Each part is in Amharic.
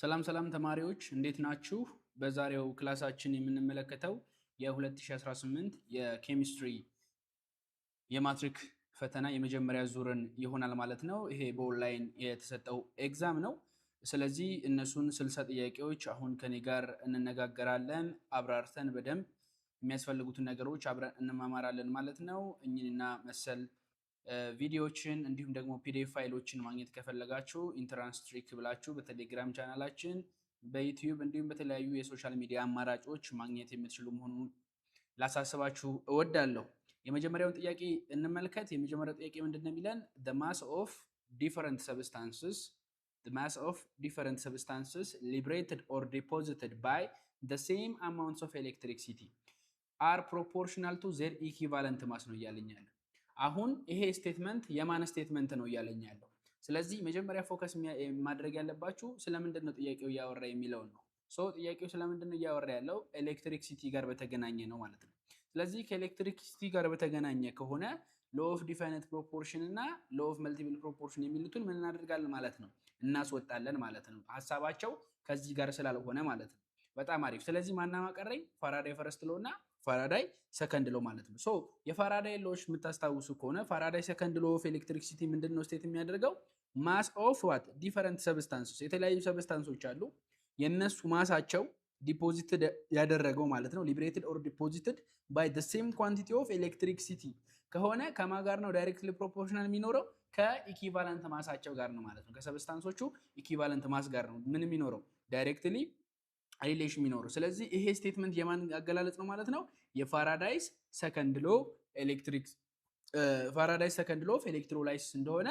ሰላም ሰላም ተማሪዎች እንዴት ናችሁ? በዛሬው ክላሳችን የምንመለከተው የ2018 የኬሚስትሪ የማትሪክ ፈተና የመጀመሪያ ዙርን ይሆናል ማለት ነው። ይሄ በኦንላይን የተሰጠው ኤግዛም ነው። ስለዚህ እነሱን 60 ጥያቄዎች አሁን ከኔ ጋር እንነጋገራለን። አብራርተን በደንብ የሚያስፈልጉትን ነገሮች አብረን እንማማራለን ማለት ነው። እኚህና መሰል ቪዲዮዎችን እንዲሁም ደግሞ ፒዲኤፍ ፋይሎችን ማግኘት ከፈለጋችሁ ኢንትራንስ ትሪክ ብላችሁ በቴሌግራም ቻናላችን በዩቲዩብ እንዲሁም በተለያዩ የሶሻል ሚዲያ አማራጮች ማግኘት የምትችሉ መሆኑን ላሳስባችሁ እወዳለሁ። የመጀመሪያውን ጥያቄ እንመልከት። የመጀመሪያው ጥያቄ ምንድነው የሚለን? the mass of different substances liberated or deposited by the same amounts of electricity are proportional to their equivalent mass ነው እያለኛል። አሁን ይሄ ስቴትመንት የማን ስቴትመንት ነው እያለኛል። ስለዚህ መጀመሪያ ፎከስ ማድረግ ያለባችሁ ስለምንድን ነው ጥያቄው እያወራ የሚለው ነው። ጥያቄው ስለምንድን ነው እያወራ ያለው? ኤሌክትሪክሲቲ ጋር በተገናኘ ነው ማለት ነው። ስለዚህ ከኤሌክትሪክሲቲ ጋር በተገናኘ ከሆነ ሎ ኦፍ ዲፋይናይት ፕሮፖርሽን እና ሎ ኦፍ መልቲፕል ፕሮፖርሽን የሚሉትን ምን እናደርጋለን ማለት ነው? እናስወጣለን ማለት ነው። ሐሳባቸው ከዚህ ጋር ስላልሆነ ማለት ነው። በጣም አሪፍ። ስለዚህ ማናማ ቀረኝ? ፋራዳይ ፈርስት ሎ እና ፋራዳይ ሰከንድ ሎ ማለት ነው። የፋራዳይ ሎዎች የምታስታውሱ ከሆነ ፋራዳይ ሰከንድ ሎ ኦፍ ኤሌክትሪክሲቲ ምንድነው ስቴት የሚያደርገው? ማስ ኦፍ ዋት ዲፈረንት ሰብስታንስስ፣ የተለያዩ ሰብስታንሶች አሉ። የነሱ ማሳቸው ዲፖዚትድ ያደረገው ማለት ነው ሊብሬትድ ኦር ዲፖዚትድ ባይ ዘ ሴም ኳንቲቲ ኦፍ ኤሌክትሪክሲቲ ከሆነ ከማ ጋር ነው ዳይሬክትሊ ፕሮፖርሽናል የሚኖረው? ከኢኩቫለንት ማሳቸው ጋር ነው ማለት ነው። ከሰብስታንሶቹ ኢኩቫለንት ማስ ጋር ነው ምን የሚኖረው? ዳይሬክትሊ ሪሌሽን የሚኖረው። ስለዚህ ይሄ ስቴትመንት የማን አገላለጽ ነው ማለት ነው? የፋራዳይስ ሰከንድ ሎ ፋራዳይስ ሰከንድ ሎ ኦፍ ኤሌክትሮላይሲስ እንደሆነ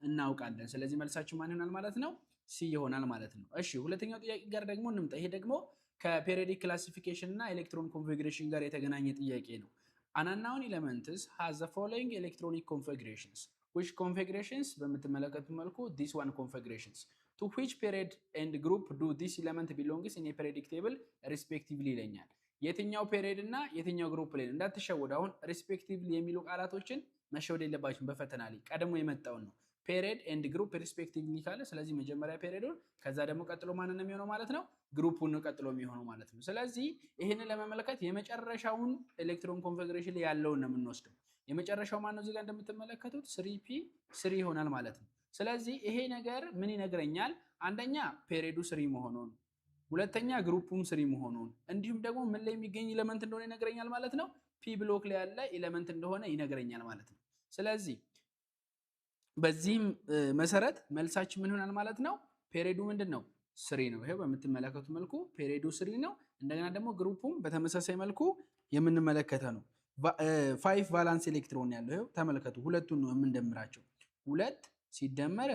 እናውቃለን። ስለዚህ መልሳችን ማን ይሆናል ማለት ነው? ሲ ይሆናል ማለት ነው። እሺ ሁለተኛው ጥያቄ ጋር ደግሞ እንምጣ። ይሄ ደግሞ ከፔሪዮዲክ ክላሲፊኬሽን እና ኤሌክትሮን ኮንፊግሬሽን ጋር የተገናኘ ጥያቄ ነው። an unknown element has the following electronic configurations which configurations በምትመለከቱ መልኩ this one configurations to which period and group do this element belongs in a periodic table respectively ይለኛል። የትኛው ፔሪዮድ እና የትኛው ግሩፕ ላይ እንዳትሸወዱ። አሁን respectively የሚሉ ቃላቶችን መሸወድ የለባችሁም። በፈተና ላይ ቀድሞ የመጣውን ነው ፔሪዮድ ኤንድ ግሩፕ ሪስፔክቲቭሊ ካለ፣ ስለዚህ መጀመሪያ ፔሪዮዱን ከዛ ደግሞ ቀጥሎ ማንን ነው የሚሆነው ማለት ነው? ግሩፑን ነው ቀጥሎ የሚሆነው ማለት ነው። ስለዚህ ይሄንን ለመመለከት የመጨረሻውን ኤሌክትሮን ኮንፊግሬሽን ላይ ያለውን ነው የምንወስደው። የመጨረሻው ማን ነው? እዚህ ጋር እንደምትመለከቱት 3p3 ይሆናል ማለት ነው። ስለዚህ ይሄ ነገር ምን ይነግረኛል? አንደኛ ፔሪዮዱ 3 መሆኑን፣ ሁለተኛ ግሩፑም 3 መሆኑን፣ እንዲሁም ደግሞ ምን ላይ የሚገኝ ኤሌመንት እንደሆነ ይነግረኛል ማለት ነው። ፒ ብሎክ ላይ ያለ ኤሌመንት እንደሆነ ይነግረኛል ማለት ነው። ስለዚህ በዚህም መሰረት መልሳችን ምን ይሆናል ማለት ነው? ፔሪዮዱ ምንድነው? 3 ነው። ይሄው በምትመለከቱት መልኩ ፔሪዮዱ 3 ነው። እንደገና ደግሞ ግሩፑም በተመሳሳይ መልኩ የምንመለከተው ነው። 5 ቫላንስ ኤሌክትሮን ያለው ይሄው ተመልከቱ። ሁለቱን ነው የምንደምራቸው። 2 ሲደመር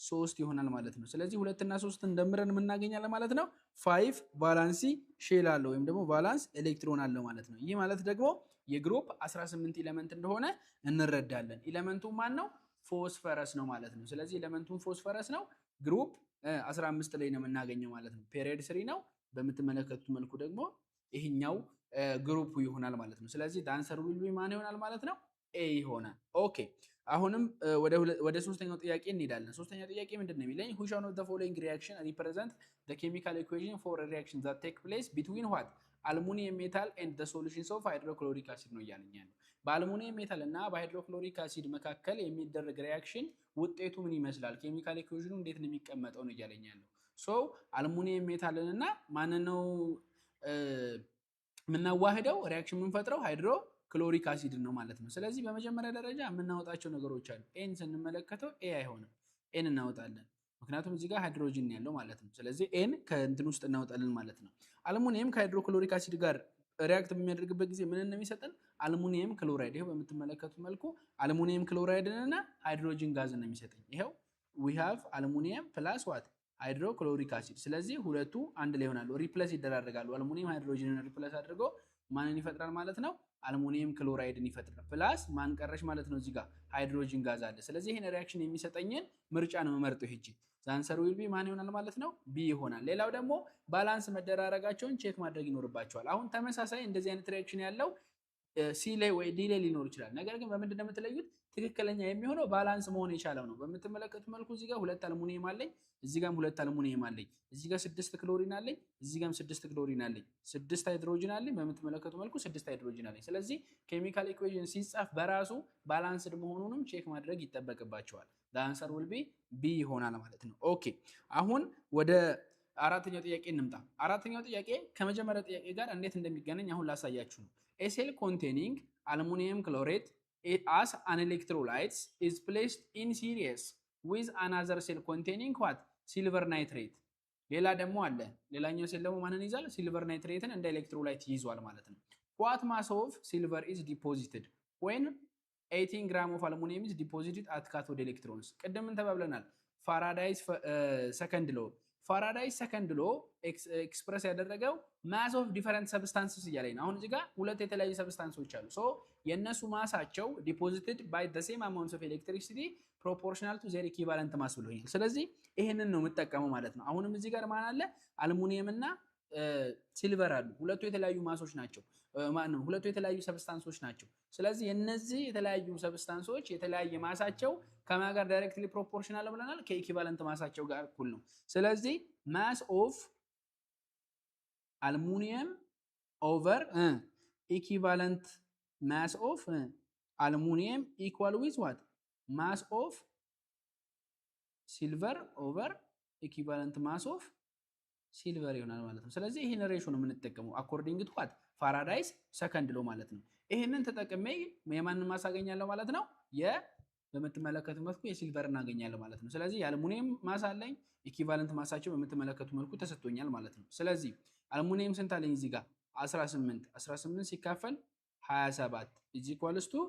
3 ይሆናል ማለት ነው። ስለዚህ 2 እና 3 እንደምረን የምናገኛለን ማለት ነው 5 ቫላንሲ ሼል አለው ወይም ደግሞ ቫላንስ ኤሌክትሮን አለው ማለት ነው። ይህ ማለት ደግሞ የግሩፕ 18 ኤሌመንት እንደሆነ እንረዳለን። ኤሌመንቱ ማን ነው? ፎስፈረስ ነው ማለት ነው። ስለዚህ ኤሌመንቱን ፎስፈረስ ነው። ግሩፕ 15 ላይ ነው የምናገኘው ማለት ነው። ፔሪዮድ 3 ነው። በምትመለከቱት መልኩ ደግሞ ይሄኛው ግሩፑ ይሆናል ማለት ነው። ስለዚህ ዳንሰር ዊል ቢ ማን ይሆናል ማለት ነው? ኤ ይሆናል። ኦኬ አሁንም ወደ ሶስተኛው ጥያቄ እንሄዳለን። ሶስተኛው ጥያቄ ምንድነው የሚለኝ? which one of the following reaction represent the chemical equation for a reaction that take place between what aluminum metal and the solutions of hydrochloric acid ነው እያለኝ ያለው። በአሉሚኒየም ሜታል እና በሃይድሮክሎሪክ አሲድ መካከል የሚደረግ ሪአክሽን ውጤቱ ምን ይመስላል? ኬሚካል ኢኩዌሽኑ እንዴት ነው የሚቀመጠው ነው እያለኝ ያለው። አሉሚኒየም ሜታልን እና ማን ነው የምናዋህደው? ሪአክሽን የምንፈጥረው ሃይድሮክሎሪክ አሲድ ነው ማለት ነው። ስለዚህ በመጀመሪያ ደረጃ የምናወጣቸው ነገሮች አሉ። ኤን ስንመለከተው ኤ አይሆንም፣ ኤን እናወጣለን። ምክንያቱም እዚህ ጋር ሃይድሮጅን ያለው ማለት ነው። ስለዚህ ኤን ከእንትን ውስጥ እናወጣለን ማለት ነው። አሉሚኒየም ከሃይድሮክሎሪክ አሲድ ጋር ሪአክት በሚያደርግበት ጊዜ ምን ነው የሚሰጠን? አሉሚኒየም ክሎራይድ። ይሄው በምትመለከቱት መልኩ አሉሚኒየም ክሎራይድን እና ሃይድሮጅን ጋዝ ነው የሚሰጠኝ። ይሄው we have aluminum plus what ሃይድሮክሎሪክ አሲድ። ስለዚህ ሁለቱ አንድ ላይ ይሆናሉ፣ ሪፕሌስ ይደራረጋሉ። አሉሚኒየም ሃይድሮጅንን ሪፕሌስ አድርጎ ማንን ይፈጥራል ማለት ነው? አሉሚኒየም ክሎራይድን ይፈጥራል። ፕላስ ማን ቀረሽ ማለት ነው? እዚህ ጋር ሃይድሮጅን ጋዝ አለ። ስለዚህ ይሄን ሪአክሽን የሚሰጠኝን ምርጫ ነው መመርጠው። ሂጂ ዛንሰር ዊል ቢ ማን ይሆናል ማለት ነው? ቢ ይሆናል። ሌላው ደግሞ ባላንስ መደራረጋቸውን ቼክ ማድረግ ይኖርባቸዋል። አሁን ተመሳሳይ እንደዚህ አይነት ሪአክሽን ያለው ሲ ላይ ወይ ዲ ላይ ሊኖር ይችላል። ነገር ግን በምንድን ነው የምትለዩት? ትክክለኛ የሚሆነው ባላንስ መሆን የቻለው ነው። በምትመለከቱ መልኩ እዚህ ጋር 2 አልሙኒየም አለኝ፣ እዚህ ጋርም 2 አልሙኒየም አለኝ፣ እዚህ ጋር 6 ክሎሪን አለኝ፣ እዚህ ጋርም 6 ክሎሪን አለኝ፣ 6 ሃይድሮጅን አለኝ። በምትመለከቱ መልኩ 6 ሃይድሮጅን አለኝ። ስለዚህ ኬሚካል ኢኩዌሽን ሲጻፍ በራሱ ባላንስድ መሆኑንም ቼክ ማድረግ ይጠበቅባቸዋል። the answer will be B ይሆናል ማለት ነው። ኦኬ አሁን ወደ አራተኛው ጥያቄ እንምጣ። አራተኛው ጥያቄ ከመጀመሪያው ጥያቄ ጋር እንዴት እንደሚገናኝ አሁን ላሳያችሁ ነው። a cell containing aluminum chlorate as an electrolyte is placed in series with another cell containing what silver nitrate ሌላ ደግሞ አለ። ሌላኛው ሴል ደግሞ ማንን ይዛል? ሲልቨር ናይትሬትን እንደ ኤሌክትሮላይት ይዟል ማለት ነው። what mass of silver is deposited when 18 gram of aluminum is deposited at cathode electrons? ቅድም ተባብለናል ፋራዳይስ ሰከንድ ሎ ፋራዳይስ ሰከንድ ሎ ኤክስፕረስ ያደረገው ማስ ኦፍ ዲፈረንት ሰብስታንስስ እያለኝ ነው። አሁን እዚህ ጋር ሁለት የተለያዩ ሰብስታንሶች አሉ። ሶ የነሱ ማሳቸው ዲፖዚትድ ባይ ዘ ሴም አማውንት ኦፍ ኤሌክትሪሲቲ ፕሮፖርሽናል ቱ ዜር ኢኩቫለንት ማስ ብሎኛል። ስለዚህ ይሄንን ነው የምጠቀመው ማለት ነው። አሁንም እዚህ ጋር ማን አለ? አልሙኒየም እና ሲልቨር አሉ። ሁለቱ የተለያዩ ማሶች ናቸው። ማነው? ሁለቱ የተለያዩ ሰብስታንሶች ናቸው። ስለዚህ የነዚህ የተለያዩ ሰብስታንሶች የተለያየ ማሳቸው ከማን ጋር ዳይሬክትሊ ፕሮፖርሽናል ብለናል? ከኢኩቫለንት ማሳቸው ጋር እኩል ነው። ስለዚህ ማስ ኦፍ አልሙኒየም ኦቨር ኢኩቫለንት ማስ ኦፍ አልሙኒየም ኢኳል ዊዝ ዋት ማስ ኦፍ ሲልቨር ኦቨር ኢኩቫለንት ማስ ኦፍ ሲልቨር ይሆናል ማለት ነው። ስለዚህ ይሄን ሬሾ ነው የምንጠቀመው አኮርዲንግ ቱ ዋት ፋራዳይስ ሰከንድ ሎ ማለት ነው። ይሄንን ተጠቅሜ የማንን ማስ አገኛለሁ ማለት ነው? በምትመለከቱ መልኩ የሲልቨር እናገኛለን ማለት ነው። ስለዚህ የአልሙኒየም ማስ አለኝ፣ ኢኩቫለንት ማሳቸው በምትመለከቱ መልኩ ተሰጥቶኛል ማለት ነው። ስለዚህ አልሙኒየም ስንት አለኝ እዚህ ጋር 18 ሲካፈል 27 ኢዝ ኢኳልስ ቱ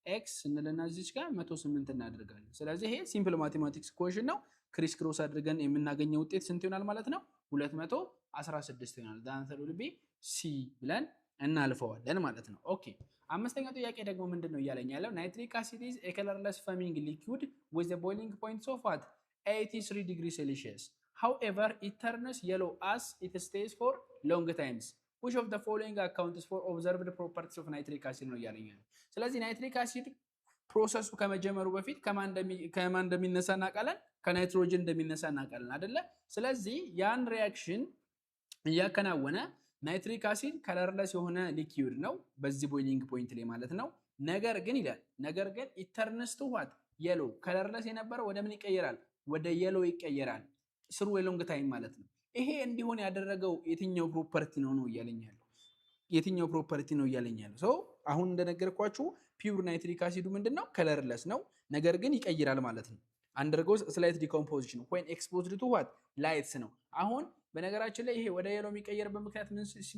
ኤክስ እንልና እዚች ጋር 108 እናደርጋለን። ስለዚህ ይሄ ሲምፕል ማቴማቲክስ ኢኩዌሽን ነው። ክሪስ ክሮስ አድርገን የምናገኘው ውጤት ስንት ይሆናል ማለት ነው? 216 ይሆናል። the answer will be C ብለን እናልፈዋለን ማለት ነው። ኦኬ አምስተኛው ጥያቄ ደግሞ ምንድነው እያለኝ ያለው? ናይትሪክ አሲድ is a colorless foaming liquid with the boiling point of what 83 degrees Celsius. However, it turns yellow as it stays for long times. Which of the following accounts for observed properties of nitric acid ነው እያለኝ ያለው። ስለዚህ ናይትሪክ አሲድ ፕሮሰሱ ከመጀመሩ በፊት ከማን እንደሚነሳ እናውቃለን? ከናይትሮጅን እንደሚነሳ እናውቃለን አይደለ? ስለዚህ ያን ሪአክሽን እያከናወነ ናይትሪክ አሲድ ከለርለስ የሆነ ሊኩዊድ ነው በዚህ ቦይሊንግ ፖይንት ላይ ማለት ነው። ነገር ግን ይላል ኢተርንስ ቱ ዋት የሎ ከለርለስ የነበረው ወደ ምን ይቀየራል? ወደ የሎ ይቀየራል ስሩ የሎንግ ታይም ማለት ነው። ይሄ እንዲሆን ያደረገው የትኛው ፕሮፐርቲ ነው እያለኝ ያለው? የትኛው ፕሮፐርቲ ነው እያለኝ ያለው? ሶ አሁን እንደነገርኳችሁ ፒውር ናይትሪክ አሲዱ ምንድነው? ከለርለስ ነው፣ ነገር ግን ይቀይራል ማለት ነው። undergoes slight decomposition when exposed to what lights ነው። አሁን በነገራችን ላይ ይሄ ወደ የሎ የሚቀየርበት ምክንያት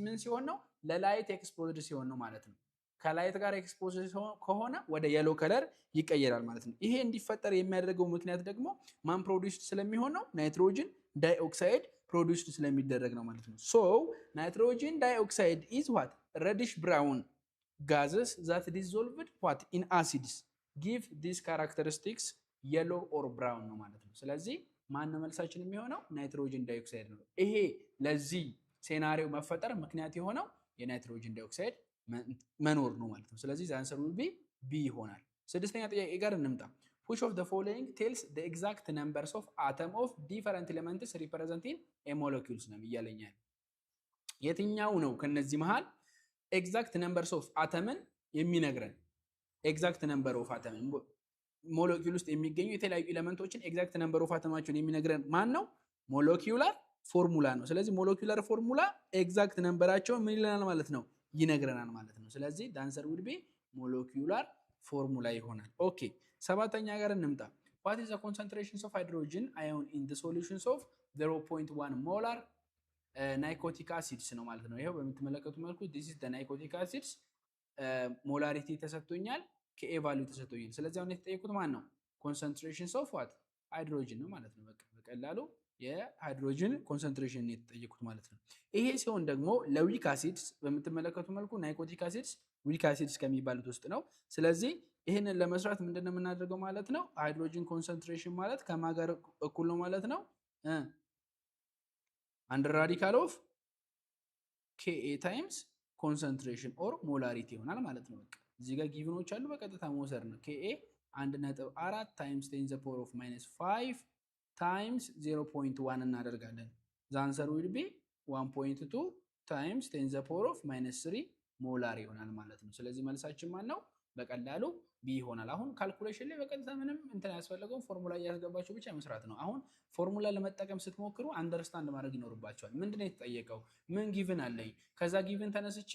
ምን ሲሆን ነው? ለላይት ኤክስፖዝድ ሲሆን ነው ማለት ነው። ከላይት ጋር ኤክስፖዝድ ከሆነ ወደ የሎ ከለር ይቀየራል ማለት ነው። ይሄ እንዲፈጠር የሚያደርገው ምክንያት ደግሞ ማን ፕሮዲዩስድ ስለሚሆን ነው? ናይትሮጅን ዳይኦክሳይድ ፕሮዲዩስድ ስለሚደረግ ነው ማለት ነው። ሶ ናይትሮጅን ዳይኦክሳይድ is what reddish brown gases that dissolved what in acids give these characteristics yellow or brown ነው ማለት ነው። ስለዚህ ማን ነው መልሳችን የሚሆነው? ናይትሮጅን ዳይኦክሳይድ ነው። ይሄ ለዚህ ሴናሪዮ መፈጠር ምክንያት የሆነው የናይትሮጅን ዳይኦክሳይድ መኖር ነው ማለት ነው። ስለዚህ the answer will be B ይሆናል። ስድስተኛ ጥያቄ ጋር እንምጣ። which of the following tells the exact numbers of atom of different elements representing a molecules ነው እያለኛል። የትኛው ነው ከነዚህ መሃል exact numbers of አተምን የሚነግረን? exact number of አተምን ሞለኪውል ውስጥ የሚገኙ የተለያዩ ኤሌመንቶችን ኤግዛክት ነምበር ኦፍ አተማቸውን የሚነግረን ማን ነው? ሞለኪውላር ፎርሙላ ነው። ስለዚህ ሞለኪውላር ፎርሙላ ኤግዛክት ነምበራቸውን ምን ይለናል ማለት ነው? ይነግረናል ማለት ነው። ስለዚህ the answer would be ሞለኪውላር ፎርሙላ ይሆናል። ኦኬ ሰባተኛ ጋር እንምጣ። what is the concentrations of hydrogen ion in the solutions of 0.1 molar narcotic acids ነው ማለት ነው። ይሄው በምትመለከቱ መልኩ this is the narcotic acids ሞላሪቲ ተሰጥቶኛል፣ ከኤ ቫልዩ ተሰጥቶኛል። ስለዚህ አሁን የተጠየቁት ማን ነው? ኮንሰንትሬሽንስ ኦፍ ዋት ሃይድሮጅን ነው ማለት ነው። በቀላሉ የሃይድሮጅን ኮንሰንትሬሽን ነው የተጠየቁት ማለት ነው። ይሄ ሲሆን ደግሞ ለዊክ አሲድስ በምትመለከቱ መልኩ ናይኮቲክ አሲድስ ዊክ አሲድስ ከሚባሉት ውስጥ ነው። ስለዚህ ይሄንን ለመስራት ምንድነው የምናደርገው ማለት ነው? ሃይድሮጅን ኮንሰንትሬሽን ማለት ከማን ጋር እኩል ነው ማለት ነው? አንደር ራዲካል ኦፍ ኬኤ ታይምስ ኮንሰንትሬሽን ኦር ሞላሪቲ ይሆናል ማለት ነው። በቃ እዚህ ጋር ጊቭኖች አሉ፣ በቀጥታ መውሰድ ነው። ኬኤ 1.4 ታይምስ 10 ዘ ፓወር ኦፍ -5 ታይምስ 0.1 እናደርጋለን። ዘ አንሰር ዊል ቢ 1.2 ታይምስ 10 ዘ ፓወር ኦፍ -3 ሞላር ይሆናል ማለት ነው። ስለዚህ መልሳችን ማን ነው? በቀላሉ ቢ ይሆናል። አሁን ካልኩሌሽን ላይ በቀጥታ ምንም እንትን ያስፈልገውን ፎርሙላ እያስገባችሁ ብቻ መስራት ነው። አሁን ፎርሙላ ለመጠቀም ስትሞክሩ አንደርስታንድ ማድረግ ይኖርባቸዋል። ምንድነው የተጠየቀው? ምን ጊቭን አለኝ? ከዛ ጊቭን ተነስቼ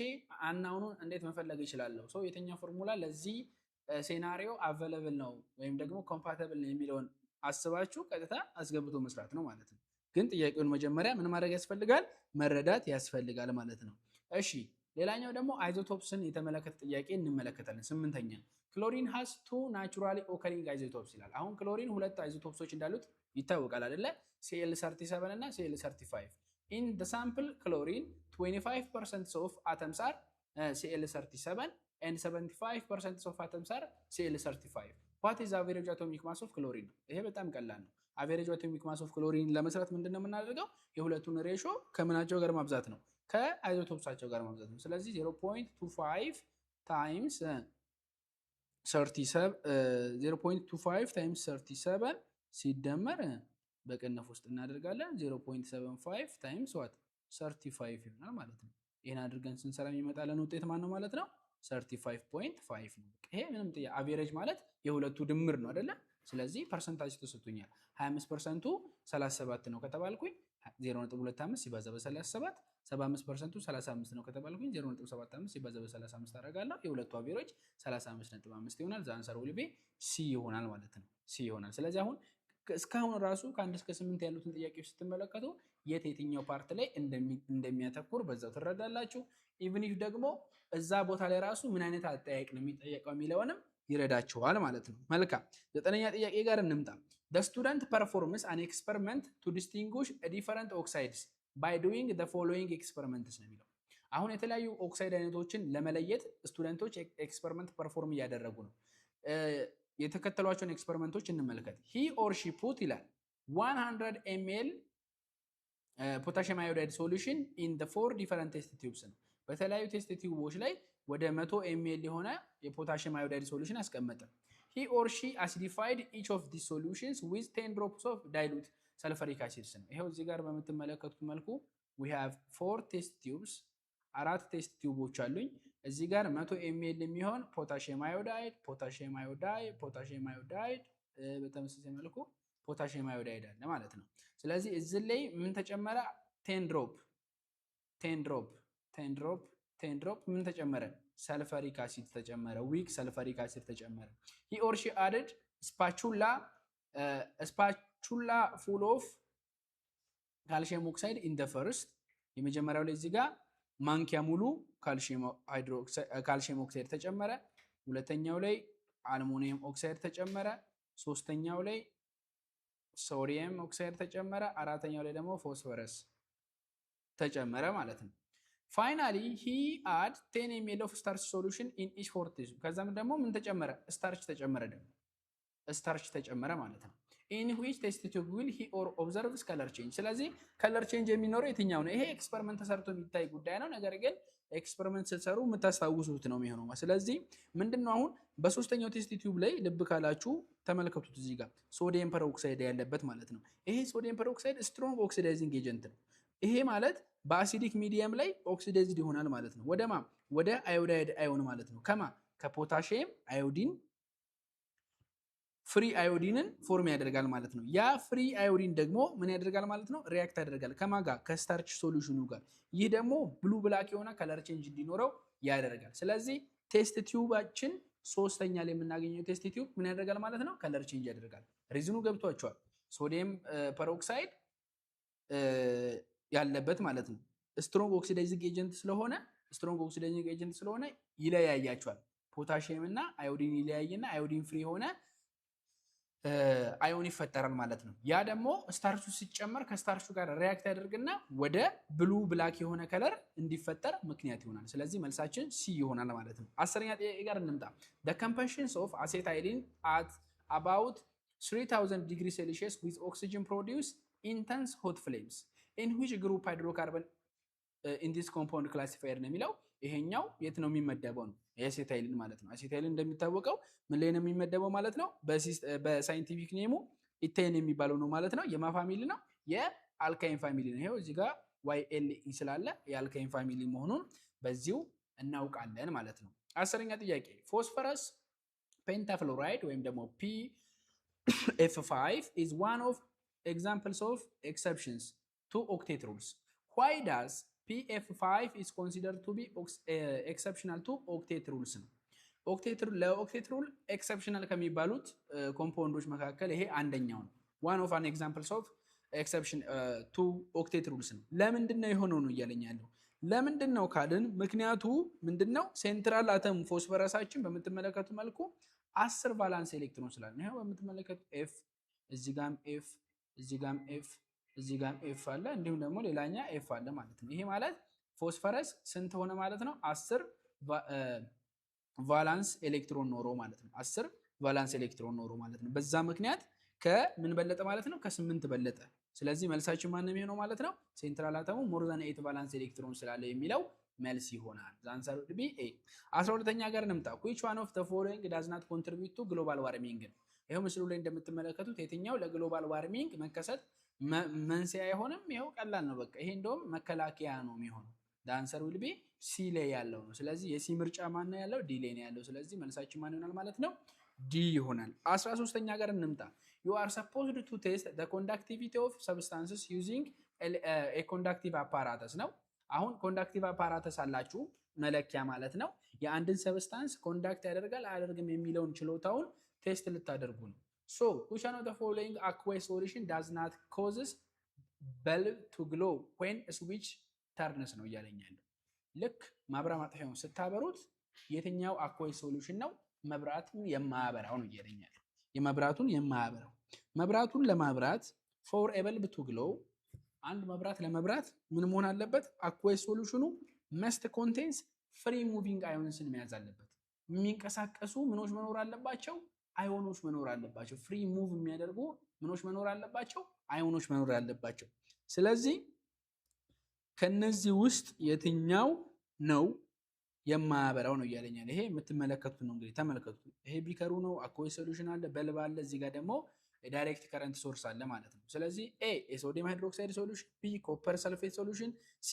አናውኑን እንዴት መፈለግ ይችላለሁ? ሶ የትኛው ፎርሙላ ለዚህ ሴናሪዮ አቬለብል ነው ወይም ደግሞ ኮምፓቲብል ነው የሚለውን አስባችሁ ቀጥታ አስገብቶ መስራት ነው ማለት ነው። ግን ጥያቄውን መጀመሪያ ምን ማድረግ ያስፈልጋል? መረዳት ያስፈልጋል ማለት ነው። እሺ ሌላኛው ደግሞ አይዞቶፕስን የተመለከተ ጥያቄ እንመለከታለን። 8ኛ ክሎሪን ሃዝ ቱ ናቹራሊ ኦከሪንግ አይዞቶፕስ ይላል። አሁን ክሎሪን ሁለት አይዞቶፕሶች እንዳሉት ይታወቃል አይደለ? Cl37 እና Cl35 in the sample chlorine 25% of atoms are Cl37 and 75% of atoms are Cl35. what is average atomic mass of chlorine? ይሄ በጣም ቀላል ነው። average atomic mass of chlorine ለመስራት ምንድነው የምናደርገው? የሁለቱን ሬሾ ከምናቸው ጋር ማብዛት ነው፣ ከአይዞቶፕሳቸው ጋር ማብዛት ነው። ስለዚህ 0.25 ታይምስ 37 ሲደመር በቅንፍ ውስጥ እናደርጋለን 0.75 ታይምስ ዋት 35 ይሆናል ማለት ነው። ይሄን አድርገን ስንሰራ የሚመጣለን ውጤት ማን ነው ማለት ነው? 35.5 ነው። ይሄ ምንም ጥያቄ አቬሬጅ ማለት የሁለቱ ድምር ነው አይደለ? ስለዚህ ፐርሰንታጅ ተሰጥቶኛል። 25% 37 ነው ከተባልኩኝ 0.25 ሲባዛ በ37 75% 35 ነው ከተባልኩኝ 0.75 ሲባዛ በ35 አደርጋለሁ። የሁለቱ አቬሬጅ 35.5 ይሆናል። ዘ አንሰር ዊል ቢ ሲ ይሆናል ማለት ነው። ሲ ይሆናል። ስለዚህ አሁን እስካሁን ራሱ ከ1 እስከ 8 ያሉትን ጥያቄዎች ስትመለከቱ የትኛው ፓርት ላይ እንደሚያተኩር በዛው ትረዳላችሁ። ኢቭን ኢፍ ደግሞ እዛ ቦታ ላይ ራሱ ምን አይነት አጠያየቅ ነው የሚጠየቀው የሚለውንም ይረዳችኋል ማለት ነው። መልካም 9ኛ ጥያቄ ጋር እንምጣ። the student performs an experiment to distinguish different oxides by doing the following experiments ነው የሚለው። አሁን የተለያዩ ኦክሳይድ አይነቶችን ለመለየት ስቱደንቶች ኤክስፐሪመንት ፐርፎርም እያደረጉ ነው። የተከተሏቸውን ኤክስፐሪመንቶች እንመልከት። he or she put ይላል 100 ml potassium iodide solution in the 4 different test tubes ነው። በተለያዩ ቴስት ቲዩቦች ላይ ወደ 100 ml የሆነ የፖታሺየም አዮዳይድ ሶሉሽን አስቀመጠ። he or she acidified each of these solutions with 10 drops of dilute sulfuric acid ነው። ይሄው እዚህ ጋር በምትመለከቱት መልኩ we have 4 test tubes 4 ቴስት ቲዩቦች አሉኝ። እዚህ ጋር 100 ml የሚሆን ፖታሺየም አዮዳይድ በተመሳሳይ መልኩ ፖታሺየም አዮዳይድ አለ ማለት ነው። ስለዚህ እዚህ ላይ ምን ተጨመረ? 10 ድሮፕ ምን ተጨመረ? ሰልፈሪክ አሲድ ተጨመረ። ዊክ ሰልፈሪክ አሲድ ተጨመረ። he or she added spatula full of calcium oxide in the first የመጀመሪያው ላይ እዚህ ጋር ማንኪያ ሙሉ ካልሲየም ኦክሳይድ ተጨመረ። ሁለተኛው ላይ አልሙኒየም ኦክሳይድ ተጨመረ። ሶስተኛው ላይ ሶዲየም ኦክሳይድ ተጨመረ። አራተኛው ላይ ደግሞ ፎስፈረስ ተጨመረ ማለት ነው። ፋይናሊ he add 10 ml of starch solution in each fourth tube። ከዛም ደግሞ ምን ተጨመረ? ስታርች ተጨመረ ማለት ነው። in which test tube will he or observes color change። ስለዚህ color change የሚኖረው የትኛው ነው? ይሄ ኤክስፐሪመንት ተሰርቶ የሚታይ ጉዳይ ነው። ነገር ግን ኤክስፐሪመንት ስትሰሩ የምታስታውሱት ነው የሚሆነው። ስለዚህ ምንድነው አሁን በሶስተኛው ቴስት ቲዩብ ላይ ልብ ካላችሁ ተመልከቱት። እዚህ ጋር ሶዲየም ፐርኦክሳይድ ያለበት ማለት ነው። ይሄ ሶዲየም ፐርኦክሳይድ ስትሮንግ ኦክሲዳይዚንግ ኤጀንት ነው። ይሄ ማለት በአሲዲክ ሚዲየም ላይ ኦክሲዳይዝድ ይሆናል ማለት ነው። ወደ አዮዳይድ አዮን ማለት ነው። ከፖታሺየም አዮዲን ፍሪ አዮዲንን ፎርም ያደርጋል ማለት ነው። ያ ፍሪ አዮዲን ደግሞ ምን ያደርጋል ማለት ነው? ሪያክት ያደርጋል ከማጋ ከስታርች ሶሉሽኑ ጋር። ይህ ደግሞ ብሉ ብላክ የሆነ ከለር ቼንጅ እንዲኖረው ያደርጋል። ስለዚህ ቴስት ቲዩባችን ሶስተኛ ላይ የምናገኘው ቴስት ቲዩብ ምን ያደርጋል ማለት ነው? ከለር ቼንጅ ያደርጋል። ሪዝኑ ገብቷቸዋል። ሶዲየም ፐርኦክሳይድ ያለበት ማለት ነው። ስትሮንግ ኦክሲዳይዚንግ ኤጀንት ስለሆነ ይለያያቸዋል። ፖታሺየም እና አዮዲን ይለያይና አዮዲን ፍሪ የሆነ አዮን ይፈጠራል ማለት ነው። ያ ደግሞ ስታርቹ ሲጨመር ከስታርቹ ጋር ሪያክት ያደርግና ወደ ብሉ ብላክ የሆነ ከለር እንዲፈጠር ምክንያት ይሆናል። ስለዚህ መልሳችን ሲ ይሆናል ማለት ነው። 10ኛ ጥያቄ ጋር እንምጣ። the combustion of acetylene at about 3000 degrees Celsius with oxygen produce intense hot flames in which group hydrocarbon in this compound classifier ነው የሚለው። ይሄኛው የት ነው የሚመደበው ነው? የአሴታይሊን ማለት ነው። አሴታይሊን እንደሚታወቀው ምን ላይ ነው የሚመደበው ማለት ነው? በሳይንቲፊክ ኔሙ ኢታይን የሚባለው ነው ማለት ነው። የማ ፋሚሊ ነው? የአልካይን ፋሚሊ ነው። ይሄው እዚህ ጋር YLE ስላለ የአልካይን ፋሚሊ መሆኑን በዚሁ እናውቃለን ማለት ነው። 10ኛ ጥያቄ ፎስፈረስ ፔንታፍሎራይድ ወይም ደግሞ PF5 is one of examples of exceptions to octet rules. Why does PF5 is considered to be exceptional to octet rules? ለኦክቴት ሩል ኤክሰፕሽናል ከሚባሉት ኮምፓውንዶች መካከል ይሄ አንደኛው ነው። one of an examples of exception to octet rules ነው። ለምንድን ነው የሆነው ነው እያለኝ ያለው። ለምንድን ነው ካልን ምክንያቱ ምንድነው? ሴንትራል አተም ፎስፈረሳችን በምትመለከቱ መልኩ 10 ቫላንስ ኤሌክትሮን ስላለ ነው በምትመለከቱ ኤፍ እዚህ ጋም ኤፍ እዚህ ጋም ኤፍ እዚህ ጋም ኤፍ አለ እንዲሁም ደግሞ ሌላኛ ኤፍ አለ ማለት ነው። ይሄ ማለት ፎስፈረስ ስንት ሆነ ማለት ነው? 10 ቫላንስ ኤሌክትሮን ኖሮ ማለት ነው። 10 ቫላንስ ኤሌክትሮን ኖሮ ማለት ነው። በዛ ምክንያት ከምን በለጠ ማለት ነው? ከ8 በለጠ። ስለዚህ መልሳችን ማን ነው የሚሆነው ማለት ነው? ሴንትራል አተሙ ሞር ዛን 8 ቫላንስ ኤሌክትሮን ስላለ የሚለው መልስ ይሆናል። ዛንሰር ቢ ኤ። 12ኛ ጋር እንምጣ። which one of the following does not contribute to global warming? ይሄው ምስሉ ላይ እንደምትመለከቱት የትኛው ለግሎባል ዋርሚንግ መከሰት መንስኤ አይሆንም? ይሄው ቀላል ነው። በቃ ይሄ እንደውም መከላከያ ነው የሚሆነው። ዳንሰር ዊል ቢ ሲ ላይ ያለው ነው። ስለዚህ የሲ ምርጫ ማን ነው ያለው? ዲ ላይ ነው ያለው። ስለዚህ መልሳችን ማን ይሆናል ማለት ነው? ዲ ይሆናል። 13ኛ ጋር እንምጣ። you are supposed to test the conductivity of substances using a conductive apparatus ነው። አሁን ኮንዳክቲቭ አፓራተስ አላችሁ መለኪያ ማለት ነው። የአንድን ሰብስታንስ ኮንዳክት ያደርጋል አያደርግም የሚለውን ችሎታውን ቴስት ልታደርጉ ነው። so which one of the following aqueous solution does not causes bulb to glow when a switch turns ነው እያለኝ ያለው። ልክ ማብራት ማጥፊያውን ስታበሩት የትኛው aqueous solution ነው መብራቱን የማያበራው ነው እያለኝ ያለው። የመብራቱን የማያበራው መብራቱን ለማብራት for a bulb to glow አንድ መብራት ለመብራት ምን መሆን አለበት? aqueous solution must contains free moving ions መያዝ አለበት። የሚንቀሳቀሱ ምኖች መኖር አለባቸው፣ አዮኖች መኖር አለባቸው። ፍሪ ሙቭ የሚያደርጉ ምኖች መኖር አለባቸው፣ አዮኖች መኖር አለባቸው። ስለዚህ ከነዚህ ውስጥ የትኛው ነው የማያበራው ነው እያለኛል። ይሄ የምትመለከቱት ነው እንግዲህ ተመልከቱ። ይሄ ቢከሩ ነው፣ aqueous solution አለ፣ በልብ አለ፣ እዚህ ጋር ደግሞ ዳይሬክት ከረንት ሶርስ አለ ማለት ነው። ስለዚህ ኤ የሶዲየም ሃይድሮክሳይድ ሶሉሽን፣ ቢ ኮፐር ሰልፌት ሶሉሽን፣ ሲ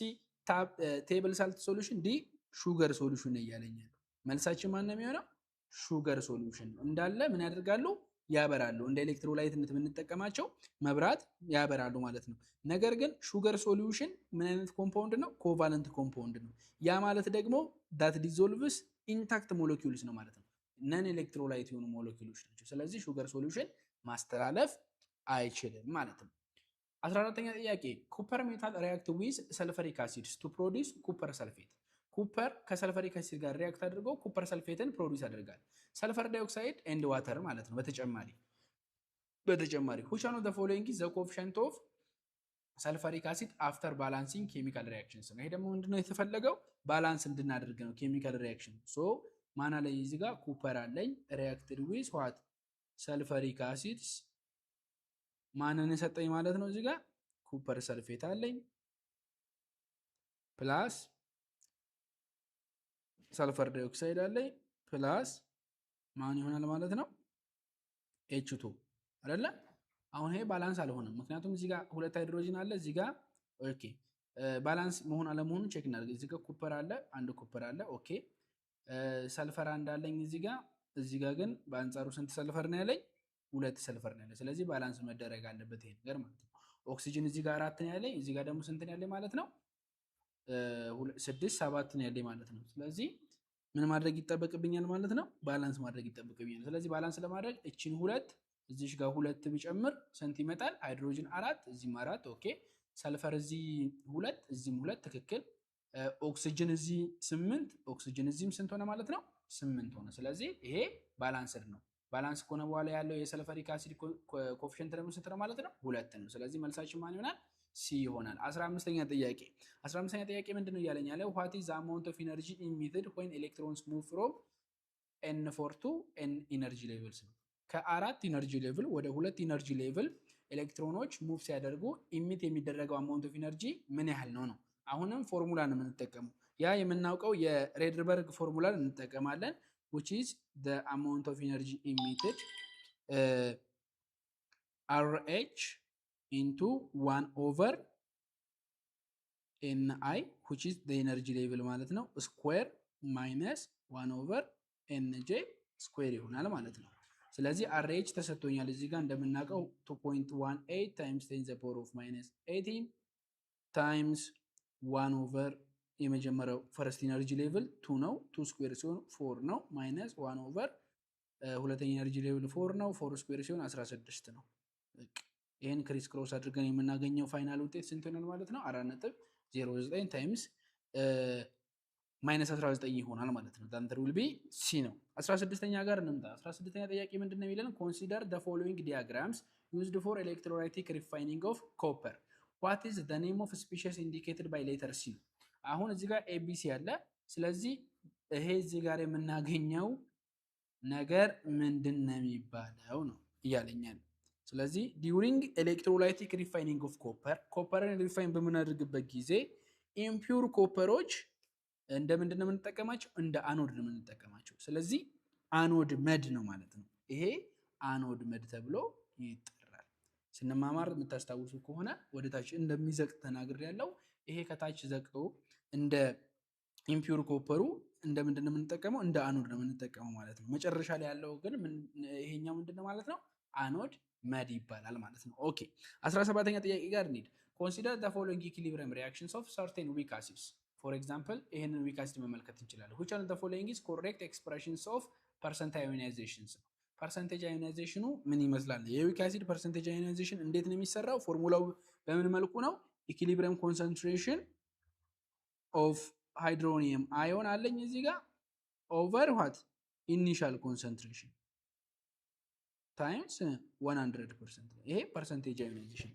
ቴብል ሳልት ሶሉሽን፣ ዲ ሹገር ሶሉሽን እያለኛል። መልሳችን ማን ነው የሚሆነው? ሹገር ሶሉሽን እንዳለ ምን ያደርጋሉ? ያበራሉ። እንደ ኤሌክትሮላይትነት የምንጠቀማቸው መብራት ያበራሉ ማለት ነው። ነገር ግን ሹገር ሶሉሽን ምን አይነት ኮምፓውንድ ነው? ኮቫለንት ኮምፓውንድ ነው። ያ ማለት ደግሞ ዳት ዲዞልቭስ ኢንታክት ሞለኪውልስ ነው ማለት ነው። ነን ኤሌክትሮላይት የሆኑ ሞለኪውሎች ናቸው። ስለዚህ ሹገር ሶሉሽን ማስተላለፍ አይችልም ማለት ነው። 14ኛ ጥያቄ ኩፐር ሜታል ሪያክት ዊዝ ሰልፈሪክ አሲድስ ቱ ፕሮዲስ ኩፐር ሰልፌት። ኩፐር ከሰልፈሪክ አሲድ ጋር ሪያክት አድርጎ ኩፐር ሰልፌትን ፕሮዲስ ያደርጋል። ሰልፈር ዳይኦክሳይድ ኤንድ ዋተር ማለት ነው። በተጨማሪ which one of the following is the coefficient of sulfuric acid after balancing chemical reactions? ይሄ ደግሞ ምንድነው የተፈለገው? ባላንስ እንድናደርግ ነው ኬሚካል ሪያክሽን። ሶ ማና ላይ እዚህ ጋር ኩፐር አለኝ ሪያክትድ ዊዝ ዋት ሰልፈሪክ አሲድስ ማንን ሰጠኝ ማለት ነው። እዚህ ጋር ኩፐር ሰልፌት አለኝ ፕላስ ሰልፈር ዳይኦክሳይድ አለኝ ፕላስ ማን ይሆናል ማለት ነው? H2 አይደለ? አሁን ይሄ ባላንስ አልሆነም፣ ምክንያቱም እዚህ ጋር ሁለት ሃይድሮጅን አለ እዚህ ጋር። ኦኬ ባላንስ መሆን አለመሆኑን ቼክ እናድርግ። እዚህ ጋር ኩፐር አለ፣ አንድ ኩፐር አለ። ኦኬ ሰልፈር እንዳለኝ እዚህ ጋር ግን በአንጻሩ ስንት ሰልፈር ነው ያለኝ? ሁለት ሰልፈር ነው ያለኝ። ስለዚህ ባላንስ መደረግ አለበት ይሄ ነገር ማለት ነው። ኦክሲጅን እዚህ ጋር 4 ነው ያለኝ፣ እዚህ ጋር ደግሞ ስንት ነው ያለኝ ማለት ነው? 6 7 ነው ያለኝ ማለት ነው። ስለዚህ ምን ማድረግ ይጠበቅብኛል ማለት ነው? ባላንስ ማድረግ ይጠበቅብኛል። ስለዚህ ባላንስ ለማድረግ እቺን ሁለት እዚሽ ጋር ሁለት ቢጨምር ስንት ይመጣል? ሃይድሮጅን 4 እዚህም 4 ኦኬ። ሰልፈር እዚህ 2 እዚህም 2 ትክክል። ኦክሲጅን እዚህ 8 ኦክሲጅን እዚህም ስንት ሆነ ማለት ነው? 8 ሆነ። ስለዚህ ይሄ ባላንስድ ነው። ባላንስ ከሆነ በኋላ ያለው የሰልፈሪክ አሲድ ኮኤፊሽንት ደግሞ ስንት ነው ማለት ነው? 2 ነው። ስለዚህ መልሳችን ማን ይሆናል? ሲ ይሆናል። 15ኛ ጥያቄ ምንድነው እያለኝ ያለው? what is the amount of energy emitted when electrons move from n4 to n energy levels ነው። ከ4 ኢነርጂ ሌቭል ወደ 2 ኢነርጂ ሌቭል ኤሌክትሮኖች ሙቭ ሲያደርጉ ኢሚት የሚደረገው አማውንት ኦፍ ኢነርጂ ምን ያህል ነው ነው። አሁንም ፎርሙላ ነው የምንጠቀመው። ያ የምናውቀው የሬድበርግ ፎርሙላን እንጠቀማለን which is the amount of energy emitted RH into 1 over ni which is the energy level ማለት ነው square minus 1 over nj square ይሆናል ማለት ነው። ስለዚህ RH ተሰጥቶኛል እዚህ ጋር እንደምናውቀው 2.18 times 10 the power of minus 18 times 1 over የመጀመሪያው ፈርስት ኢነርጂ ሌቭል 2 ነው 2 ስኩዌር ሲሆን 4 ነው ማይነስ 1 ኦቨር ሁለተኛ ኢነርጂ ሌቭል 4 ነው 4 ስኩዌር ሲሆን 16 ነው። ይሄን ክሪስ ክሮስ አድርገን የምናገኘው ፋይናል ውጤት ስንት ይሆናል ማለት ነው 4.09 ታይምስ ማይነስ 19 ይሆናል ማለት ነው። ዳንተር ዊል ቢ ሲ ነው። 16ኛ ጋር እንምጣ። 16ኛ ጥያቄ ምንድነው የሚለን ኮንሲደር the following diagrams used for electrolytic refining of copper. What is the name of species indicated by letter C? አሁን እዚህ ጋር ኤቢሲ አለ። ስለዚህ ይሄ እዚህ ጋር የምናገኘው ነገር ምንድነው የሚባለው ነው እያለኛል። ስለዚህ during electrolytic refining of copper ኮፐርን ሪፋይን በምናደርግበት ጊዜ impure ኮፐሮች እንደ ምንድነው የምንጠቀማቸው እንደ አኖድ ነው የምንጠቀማቸው። ስለዚህ አኖድ መድ ነው ማለት ነው። ይሄ አኖድ መድ ተብሎ ይጠራል። ስንማማር የምታስታውሱ ከሆነ ወደታች እንደሚዘቅጥ ተናግሬያለሁ። ይሄ ከታች ዘቅጦ እንደ ኢምፒውር ኮፐሩ እንደ ምንድነው የምንጠቀመው እንደ አኖድ ነው የምንጠቀመው ማለት ነው። መጨረሻ ላይ ያለው ግን ይሄኛው ምንድነው ማለት ነው አኖድ መድ ይባላል ማለት ነው። ኦኬ 17ኛ ጥያቄ ጋር እንሂድ። ኮንሲደር the following equilibrium reactions of certain weak acids. for example ይሄንን weak acid መመልከት እንችላለን። which one of the following is correct expressions of percentage ionizations? percentage ionization ምን ይመስላል? የዊክ አሲድ percentage ionization እንዴት ነው የሚሰራው? ፎርሙላው በምን መልኩ ነው? equilibrium concentration of hydronium ion አለኝ እዚህ ጋር over what initial concentration times 100%። ይሄ percentage ionization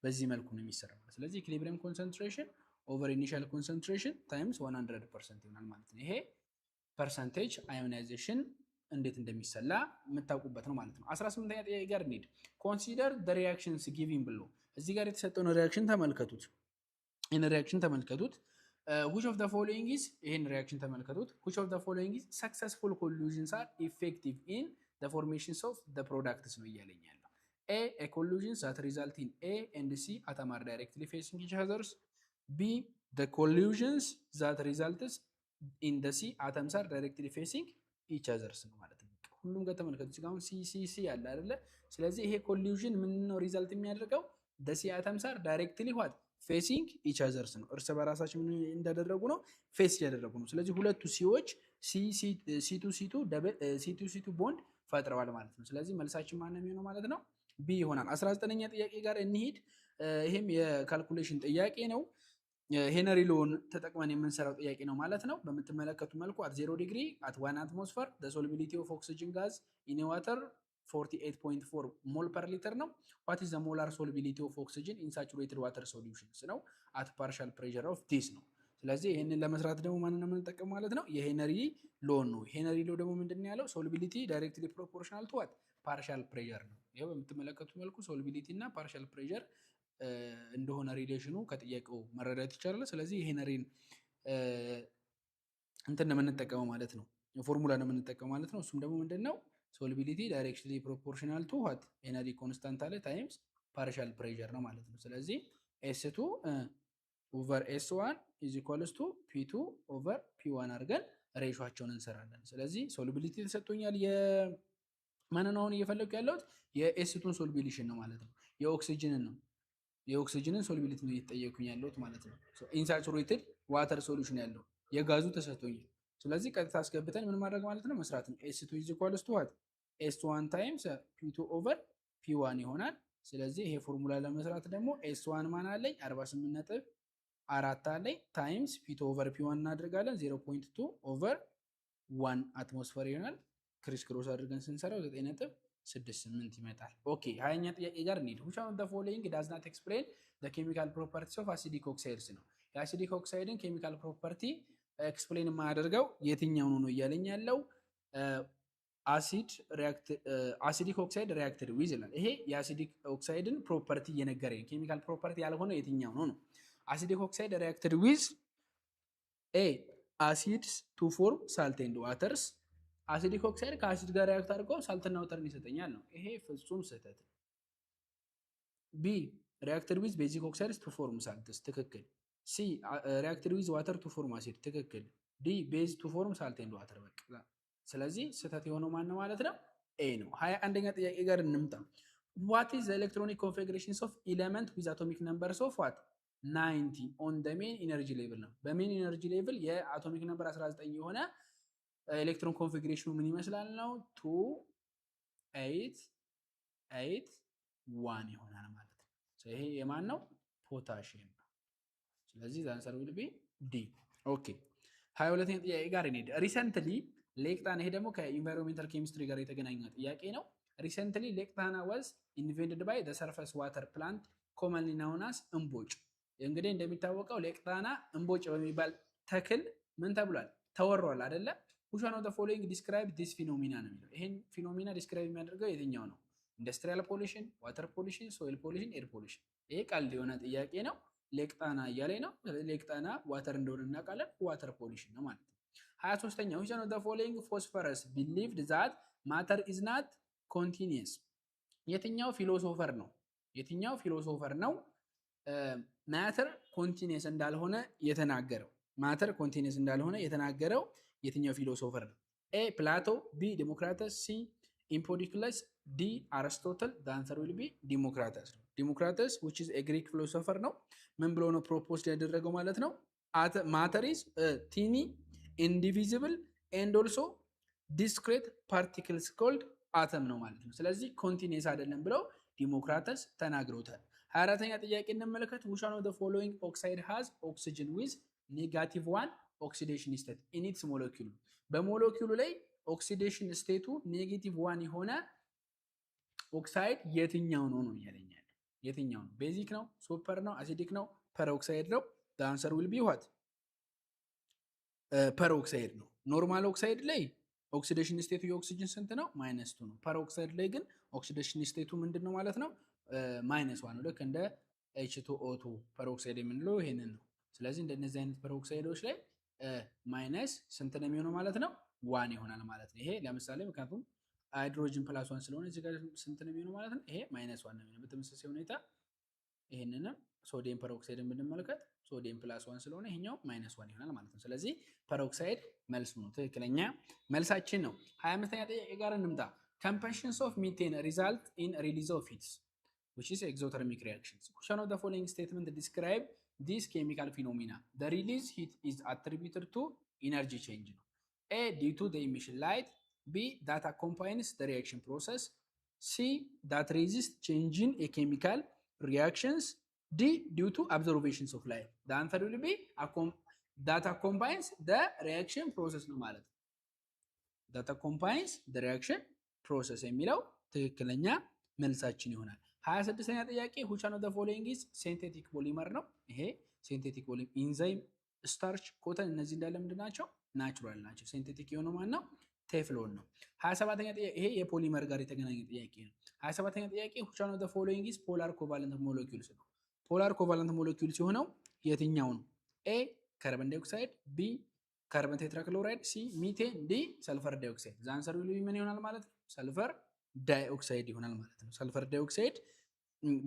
በዚህ መልኩ ነው የሚሰራው። ስለዚህ equilibrium concentration over initial concentration times 100% ይሆናል ማለት ነው። ይሄ percentage ionization እንዴት እንደሚሰላ የምታውቁበት ነው ማለት ነው። 18ኛ ጥያቄ ጋር እንሂድ። consider the reactions given below። እዚህ ጋር የተሰጠውን ሪአክሽን ተመልከቱት። ይሄን ሪአክሽን ተመልከቱት። which of the following is ይሄን ሪአክሽን ተመልከቱት። which of the following is successful collisions are effective in the formations of the products ነው እያለኝ ያለው። a collisions that result in A and C atoms are directly facing each other. B the collisions that results in the C atoms are directly facing each other ነው ማለት ነው። ሁሉም ጋር ተመልከቱ። እዚህ ጋር C ያለ አይደለ? ስለዚህ ይሄ ኮሊዥን ምን ነው ሪዛልት የሚያደርገው the C atoms are directly what facing each other ነው። እርስ በራሳቸው ምን እንዳደረጉ ነው ፌስ ያደረጉ ነው። ስለዚህ ሁለቱ ሲዎች C2 ቦንድ ፈጥረዋል ማለት ነው። ስለዚህ መልሳችን ማን ነው የሚሆነው ማለት ነው ቢ ይሆናል። 19ኛ ጥያቄ ጋር እንሂድ። ይሄም የካልኩሌሽን ጥያቄ ነው። ሄነሪ ሎን ተጠቅመን የምንሰራው ጥያቄ ነው ማለት ነው። በምትመለከቱ መልኩ at 0 ዲግሪ at 1 atmosphere the solubility of oxygen gas in water 48.4 ሞል per liter ነው። what is the molar solubility of oxygen in saturated water solutions ነው at partial pressure of this ነው። ስለዚህ ይሄንን ለመስራት ደግሞ ማንን ነው የምንጠቀመው ማለት ነው የሄነሪ ሎን ነው። ሄነሪ ሎ ደግሞ ምንድነው ያለው solubility directly proportional to what partial pressure ነው። ይሄው በምትመለከቱ መልኩ solubility እና partial pressure እንደሆነ ሪሌሽኑ ከጥያቄው መረዳት ይቻላል። ስለዚህ ሄነሪን እንትን ነው የምንጠቀመው ማለት ነው ፎርሙላ ነው የምንጠቀመው ማለት ነው። እሱም ደግሞ ምንድነው solubility directly proportional to what energy constant አለ times partial pressure ነው ማለት ነው። ስለዚህ S2 over S1 is equals to P2 over P1 አድርገን ሬሾአቸውን እንሰራለን። ስለዚህ solubility ተሰጥቶኛል። የማንን አሁን እየፈለኩ ያለሁት የS2 solubility ነው ማለት ነው። የኦክሲጅንን ሶሉቢሊቲ ነው እየተጠየኩኝ ያለሁት ማለት ነው። ኢንሳቹሬትድ ዋተር ሶሉሽን ያለው የጋዙ ተሰጥቶኛል። ስለዚህ ቀጥታ አስገብተን ምን ማድረግ ማለት ነው መስራት ነው። S2 is equals to what S1 times P2 over P1 ይሆናል። ስለዚህ ይሄ ፎርሙላ ለመስራት ደግሞ S1 ማን አለኝ 48.4 አለኝ ታይምስ P2 over P1 እናደርጋለን 0.2 over 1 አትሞስፌር ይሆናል። ክሪስ ክሮስ አድርገን ስንሰራው 9.68 ይመጣል። ኦኬ 20ኛ ጥያቄ ጋር እንሂድ። which one of the following does not explain the chemical properties of acidic oxides ነው። የአሲዲክ ኦክሳይድን ኬሚካል ፕሮፐርቲ ኤክስፕሌን የማያደርገው የትኛው ነው እያለኝ ያለው አሲዲክ ኦክሳይድ ሪአክትድ ዊዝ ይላል። ይሄ የአሲዲክ ኦክሳይድን ፕሮፐርቲ እየነገረኝ ኬሚካል ፕሮፐርቲ ያልሆነው የትኛው ነው ነው። አሲዲክ ኦክሳይድ ሪአክትድ ዊዝ ኤ አሲድስ ቱ ፎርም ሳልት ኤንድ ዋተርስ አሲዲክ ኦክሳይድ ከአሲድ ጋር ሪያክት አድርጎ ሳልትና ዋተርን ይሰጠኛል ነው። ይሄ ፍጹም ስህተት ነው። ቢ ሪያክትድ ዊዝ ቤዚክ ኦክሳይድስ ቱ ፎርም ሳልትስ ትክክል። ሲ ሪያክትድ ዊዝ ዋተር ቱ ፎርም አሲድ ትክክል። ዲ ቤዝ ቱ ፎርም ሳልት ኤንድ ዋተር በቃ። ስለዚህ ስህተት የሆነው ማን ነው ማለት ነው? ኤ ነው። 21ኛ ጥያቄ ጋር እንምጣ። ዋት ኢዝ ኤሌክትሮኒክ ኮንፊግሬሽንስ ኦፍ ኤሌመንት ዊዝ አቶሚክ ነምበርስ ኦፍ ዋት 90 ኦን ደ ሜን ኢነርጂ ሌቭል ነው። በሜን ኢነርጂ ሌቭል የአቶሚክ ነምበር 19 የሆነ ኤሌክትሮን ኮንፊግሬሽኑ ምን ይመስላል ነው? 2 8 8 1 ይሆናል ማለት ነው። ይሄ የማን ነው? ፖታሺየም ነው። ስለዚህ ዘ አንሰር ዊል ቢ ዲ። ኦኬ 22ኛ ጥያቄ ጋር እንሄድ። ሪሰንትሊ ሌክታና፣ ይሄ ደግሞ ከኢንቫይሮንሜንታል ኬሚስትሪ ጋር የተገናኘ ጥያቄ ነው። ሪሰንትሊ ሌክታና ዋዝ ኢንቬንትድ ባይ ዘ ሰርፈስ ዋተር ፕላንት ኮመንሊ ናውን አስ እምቦጭ። እንግዲህ እንደሚታወቀው ሌክታና እምቦጭ በሚባል ተክል ምን ተብሏል? ተወሯል አይደለ? which one of the following describe this phenomena ነው የሚለው። ይሄን ፊኖሚና ዲስክራይብ የሚያደርገው የትኛው ነው? ኢንዱስትሪያል ፖሊሽን፣ ዋተር ፖሊሽን፣ ሶይል ፖሊሽን፣ ኤር ፖሊሽን። ይሄ ቀልድ የሆነ ጥያቄ ነው። ሌክታና እያለኝ ነው። ሌክታና ዋተር እንደሆነ እናውቃለን። ዋተር ፖሊሽን ነው ማለት ነው። 23ኛው which one of the following phosphorus believed that matter is not continuous? የትኛው ፊሎሶፈር ነው? የትኛው ፊሎሶፈር ነው ማተር ኮንቲኒየስ እንዳልሆነ የተናገረው? ማተር ኮንቲኒየስ እንዳልሆነ የተናገረው የትኛው ፊሎሶፈር ነው? ኤ ፕላቶ፣ ቢ ዲሞክራተስ፣ ሲ ኢምፖዲክለስ፣ ዲ አርስቶትል። ዘ አንሰር ዊል ቢ ዲሞክራተስ ነው። ዲሞክራተስ which is a Greek philosopher ነው። ምን ብሎ ነው ፕሮፖዝድ ያደረገው ማለት ነው? ማተር ኢዝ ቲኒ ኢንዲቪዚብል ኤንድ ኦልሶ ዲስክሬት ፓርቲክልስ ኮልድ አተም ነው ማለት ነው። ስለዚህ ኮንቲኒየስ አይደለም ብለው ዲሞክራተስ ተናግረውታል። 24ኛ ጥያቄ እንመለከት። which one of the following oxide has oxygen with -1 oxidation state in its molecule? በሞለኪውሉ ላይ ኦክሲዴሽን ስቴቱ -1 የሆነ ኦክሳይድ የትኛው ነው ነው እያለኛል። የትኛው ነው? ቤዚክ ነው? ሱፐር ነው? አሲዲክ ነው? ፐርኦክሳይድ ነው? the answer will be what? ፐርኦክሳይድ ነው። ኖርማል ኦክሳይድ ላይ ኦክሲዴሽን ስቴቱ የኦክሲጅን ስንት ነው? -2 ነው። ፐርኦክሳይድ ላይ ግን ኦክሲዴሽን ስቴቱ ምንድን ነው ማለት ነው? -1 ነው። ልክ እንደ H2O2 ፐርኦክሳይድ የምንለው ይሄንን ነው። ስለዚህ እንደነዚህ አይነት ፐርኦክሳይዶች ላይ ማይነስ ስንት ነው የሚሆነው ማለት ነው? 1 ይሆናል ማለት ነው። ይሄ ለምሳሌ ምክንያቱም ሃይድሮጅን ፕላስ 1 ስለሆነ እዚህ ጋር ስንት ነው የሚሆነው ማለት ነው? ይሄ -1 ነው የሚሆነው። በተመሳሳይ ሁኔታ ይሄንንም ሶዲየም ፐርኦክሳይድን ብንመለከት ሶዲየም ፕላስ 1 ስለሆነ ይሄኛው -1 ይሆናል ማለት ነው። ስለዚህ ፐርኦክሳይድ መልሱ ነው፣ ትክክለኛ መልሳችን ነው። 25ኛ ጥያቄ ጋር እንምጣ። Combustions of methane result in release of heat, which is exothermic reactions. Which one of the following statement describe this chemical phenomena? The release heat is attributed to energy change. A due to the emission light, B that accompanies the reaction process, C that resists changing a chemical reactions, D due to observations of light. The answer will be that accompanies the reaction process ነው ማለት ነው። that accompanies the reaction process የሚለው ትክክለኛ መልሳችን ይሆናል። 26ኛ ጥያቄ which one of the following is synthetic polymer ነው። ይሄ ሲንቴቲክ ፖሊመር ኢንዛይም፣ ስታርች፣ ኮተን እነዚህ እንዳለ ምንድን ናቸው? ናቹራል ናቸው። ሲንቴቲክ የሆነው ማን ነው? ቴፍሎን ነው። 27ኛ ጥያቄ ይሄ የፖሊመር ጋር የተገናኘ ጥያቄ ነው። 27ኛ ጥያቄ which one of the following is polar covalent molecules ነው። ፖላር ኮቫለንት ሞለኪውል ሲሆነው የትኛው ነው? ኤ ካርበን ዳይኦክሳይድ፣ ቢ ካርበን ቴትራክሎራይድ፣ ሲ ሚቴን፣ ዲ ሰልፈር ዳይኦክሳይድ። ዘ አንሰር ዊል ቢ ምን ይሆናል ማለት ነው? ሰልፈር ዳይኦክሳይድ ይሆናል ማለት ነው። ሰልፈር ዳይኦክሳይድ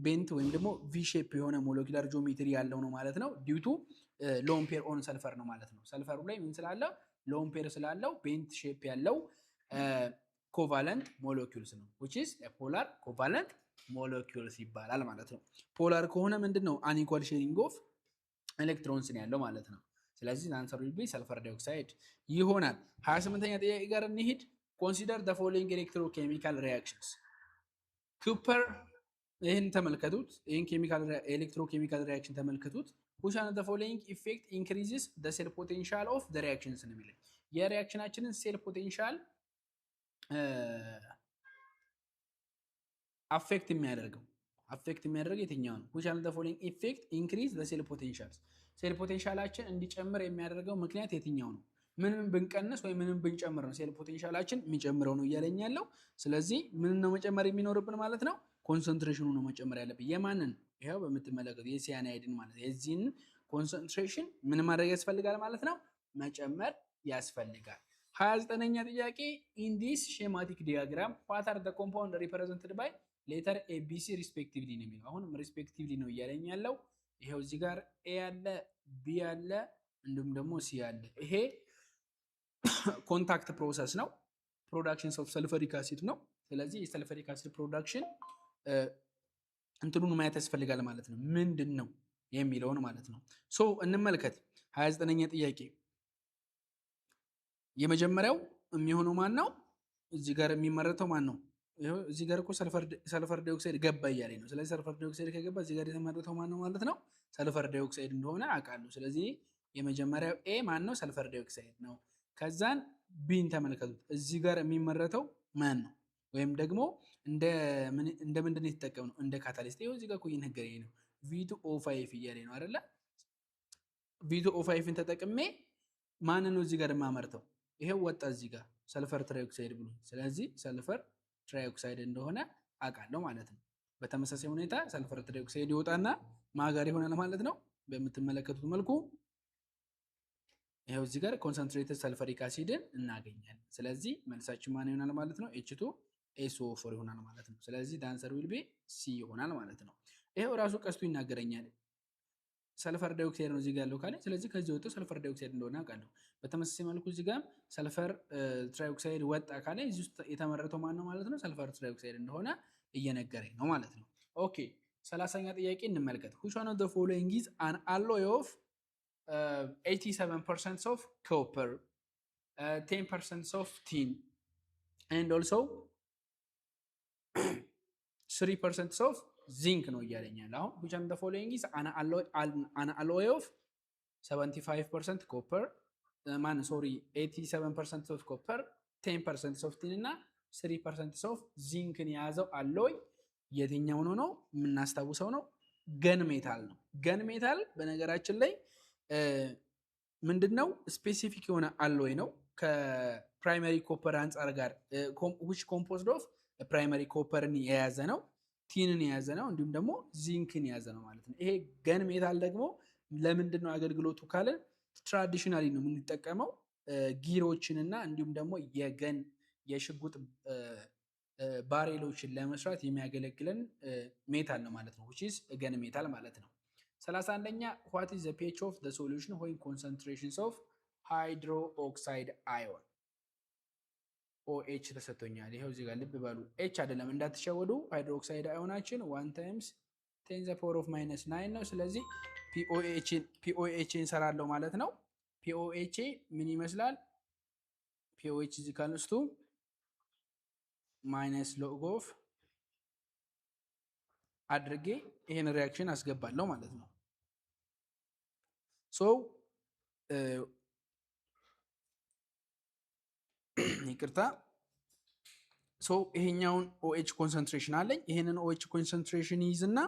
ቤንት ወይም ደግሞ ቪ ሼፕ የሆነ ሞለኪላር ጂኦሜትሪ ያለው ነው ማለት ነው። ዲዩቱ ሎን ፔር ኦን ሰልፈር ነው ማለት ነው። ሰልፈሩ ላይ ምን ስላለው? ሎን ፔር ስላለው ቤንት ሼፕ ያለው ኮቫለንት ሞለኪውልስ ነው which is a polar covalent molecules ይባላል ማለት ነው። ፖላር ከሆነ ምንድነው? አንኢኳል ሼሪንግ ኦፍ ኤሌክትሮንስ ነው ያለው ማለት ነው። ስለዚህ አንሰር ዊል ቢ ሰልፈር ዳይኦክሳይድ ይሆናል። 28ኛ ጥያቄ ጋር እንሂድ። ኮንሲደር the following electrochemical reactions. ኩፐር ይሄን ተመልከቱት። ይሄን ኬሚካል ኤሌክትሮኬሚካል ሪአክሽን ተመልከቱት። which one of the following effect increases the cell potential of the reactions ነው የሚለው። የሪአክሽናችንን ሴል ፖቴንሻል አፌክት የሚያደርግ የትኛው ነው? which one of the following effect increase the cell potentials? ሴል ፖቴንሻላችን እንዲጨምር የሚያደርገው ምክንያት የትኛው ነው? ምንም ብንቀንስ ወይ ምንም ብንጨምር ነው ሴል ፖቴንሻላችን የሚጨምረው ነው እያለኝ ያለው። ስለዚህ ምን ነው መጨመር የሚኖርብን ማለት ነው? ኮንሰንትሬሽኑ ነው መጨመር ያለብን። የማንን? ይሄው በምትመለከቱ የሲያናይድን ማለት የዚህን ኮንሰንትሬሽን ምን ማድረግ ያስፈልጋል ማለት ነው? መጨመር ያስፈልጋል። 29ኛ ጥያቄ in this schematic diagram what are the compound represented by letter A B C respectively ነው የሚለው። አሁንም respectively ነው እያለኝ ያለው። ይሄው እዚህ ጋር A አለ B አለ እንዲሁም ደግሞ C አለ። ይሄ ኮንታክት ፕሮሰስ ነው። ፕሮዳክሽን ኦፍ ሰልፈሪክ አሲድ ነው። ስለዚህ የሰልፈሪክ አሲድ ፕሮዳክሽን እንትኑን ማየት ያስፈልጋል ማለት ነው። ምንድን ነው የሚለውን ማለት ነው። ሶ እንመልከት 29ኛ ጥያቄ የመጀመሪያው የሚሆነው ማን ነው? እዚህ ጋር የሚመረተው ማን ነው? እዚህ ጋር እኮ ሰልፈር ዳይኦክሳይድ ገባ እያለኝ ነው። ስለዚህ ሰልፈር ዳይኦክሳይድ ከገባ እዚህ ጋር የተመረተው ማን ነው ማለት ነው? ሰልፈር ዳይኦክሳይድ እንደሆነ አውቃለሁ። ስለዚህ የመጀመሪያው ኤ ማን ነው? ሰልፈር ዳይኦክሳይድ ነው። ከዛን ቢን ተመልከቱት። እዚህ ጋር የሚመረተው ማን ነው? ወይም ደግሞ እንደ ምንድን ነው የተጠቀምነው? እንደ ካታሊስት። ይኸው እዚህ ጋር እኮ እየነገረኝ ነው V2O5 እያለኝ ነው አይደለ? V2O5ን ተጠቅሜ ማንን ነው እዚህ ጋር የማመርተው? ይሄው ወጣ እዚህ ጋር ሰልፈር ትራይኦክሳይድ ብሎ። ስለዚህ ሰልፈር ትራይኦክሳይድ እንደሆነ አውቃለሁ ማለት ነው። በተመሳሳይ ሁኔታ ሰልፈር ትራይኦክሳይድ ይወጣና ማጋር ይሆናል ማለት ነው። በምትመለከቱት መልኩ ይሄው እዚህ ጋር ኮንሰንትሬትድ ሰልፈሪክ አሲድን እናገኛለን። ስለዚህ መልሳችን ማን ይሆናል ማለት ነው? H2SO4 ይሆናል ማለት ነው። ስለዚህ the answer will be C ይሆናል ማለት ነው። ይሄው ራሱ ቀስቱ ይናገረኛል። ሰልፈር ዳይኦክሳይድ ነው እዚህ ጋር ያለው ካለ ስለዚህ ከዚህ ወጥቶ ሰልፈር ዳይኦክሳይድ እንደሆነ አውቃለሁ። በተመሳሳይ መልኩ እዚህ ጋር ሰልፈር ትራይኦክሳይድ ወጣ ካለ እዚህ ውስጥ የተመረተው ማን ነው ማለት ነው? ሰልፈር ትራይኦክሳይድ እንደሆነ እየነገረኝ ነው ማለት ነው። ኦኬ 30ኛ ጥያቄ እንመልከት። which one of the following is an alloy of 87% of copper, 10% of tin and also 3% of zinc ነው እያለኛል። አሁን which one of the following is an alloy of 75% copper 87% of copper 10% of tin እና 3% of ዚንክን የያዘው አሎይ የትኛው ነው? የምናስታውሰው ነው ገን ሜታል ነው። ገን ሜታል በነገራችን ላይ ምንድነው ስፔሲፊክ የሆነ አሎይ ነው ከፕራይመሪ ኮፐር አንጻር ጋር which composed of ፕራይመሪ ኮፐርን የያዘ ነው፣ ቲንን የያዘ ነው፣ እንዲሁም ደግሞ ዚንክን የያዘ ነው ማለት ነው። ይሄ ገን ሜታል ደግሞ ለምንድነው አገልግሎቱ ካለ ትራዲሽናሊ ነው የምንጠቀመው ጊሮችንና እንዲሁም ደግሞ የሽጉጥ ባሬሎችን ለመስራት የሚያገለግለን ሜታል ነው ማለት ነው which is ገን ሜታል ማለት ነው። 31ኛ what is the pH of the solution when concentrations of hydroxide ion OH ተሰጥቶኛል። ይሄው እዚህ ጋር ልብ በሉ H አይደለም እንዳትሸወዱ። ሃይድሮክሳይድ አዮናችን 1 times 10 the power of -9 ነው። ስለዚህ POH እንሰራለሁ ማለት ነው። POH ምን ይመስላል? POH እዚህ ካልስቱ ማይነስ ሎግ ኦፍ አድርጌ ይሄን ሪአክሽን አስገባለሁ ማለት ነው። ሶ ይቅርታ ሶ ይሄኛውን OH ኮንሰንትሬሽን አለኝ። ይሄንን OH ኮንሰንትሬሽን ይዝና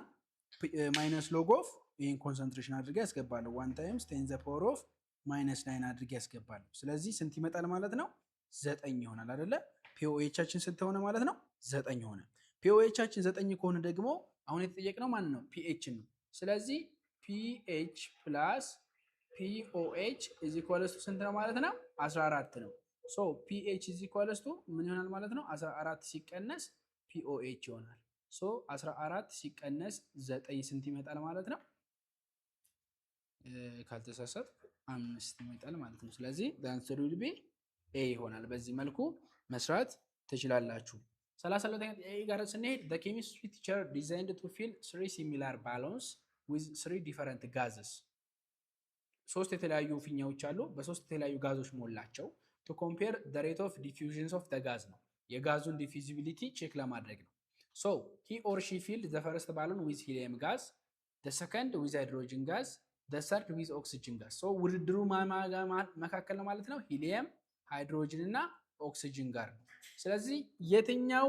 ማይነስ ሎግ ኦፍ ይሄን ኮንሰንትሬሽን አድርጌ ያስገባለሁ 1 times 10 the power of -9 አድርጌ ያስገባለሁ። ስለዚህ ስንት ይመጣል ማለት ነው? 9 ይሆናል አይደለ? POHችን ስንት ሆነ ማለት ነው? 9 ሆነ። POHችን 9 ከሆነ ደግሞ አሁን የተጠየቅነው ማን ነው? pH ነው። ስለዚህ pH plus POH is equal to ስንት ነው ማለት ነው? 14 ነው። ሶ pH is equal to ምን ይሆናል ማለት ነው? 14 ሲቀነስ POH ይሆናል። ሶ 14 ሲቀነስ 9 ስንት ይመጣል ማለት ነው? ካልተሳሳት 5 ይመጣል ማለት ነው። ስለዚህ the answer will be A ይሆናል። በዚህ መልኩ መስራት ትችላላችሁ። 32ኛ ጥያቄ ጋር ስንሄድ the chemistry teacher designed to fill 3 similar balloons with 3 different gases ሶስት የተለያዩ ፊኛዎች አሉ። በሶስት የተለያዩ ጋዞች ሞላቸው to compare the rate of diffusions of the gas ነው። የጋዙን ዲፊዚቢሊቲ ቼክ ለማድረግ ነው። so he or she filled the first balloon with helium gas, the second with hydrogen gas, the third with oxygen gas. so ውድድሩ መካከል ነው ማለት ነው ሂሊየም፣ ሃይድሮጅን እና ኦክሲጅን ጋር ነው። ስለዚህ የትኛው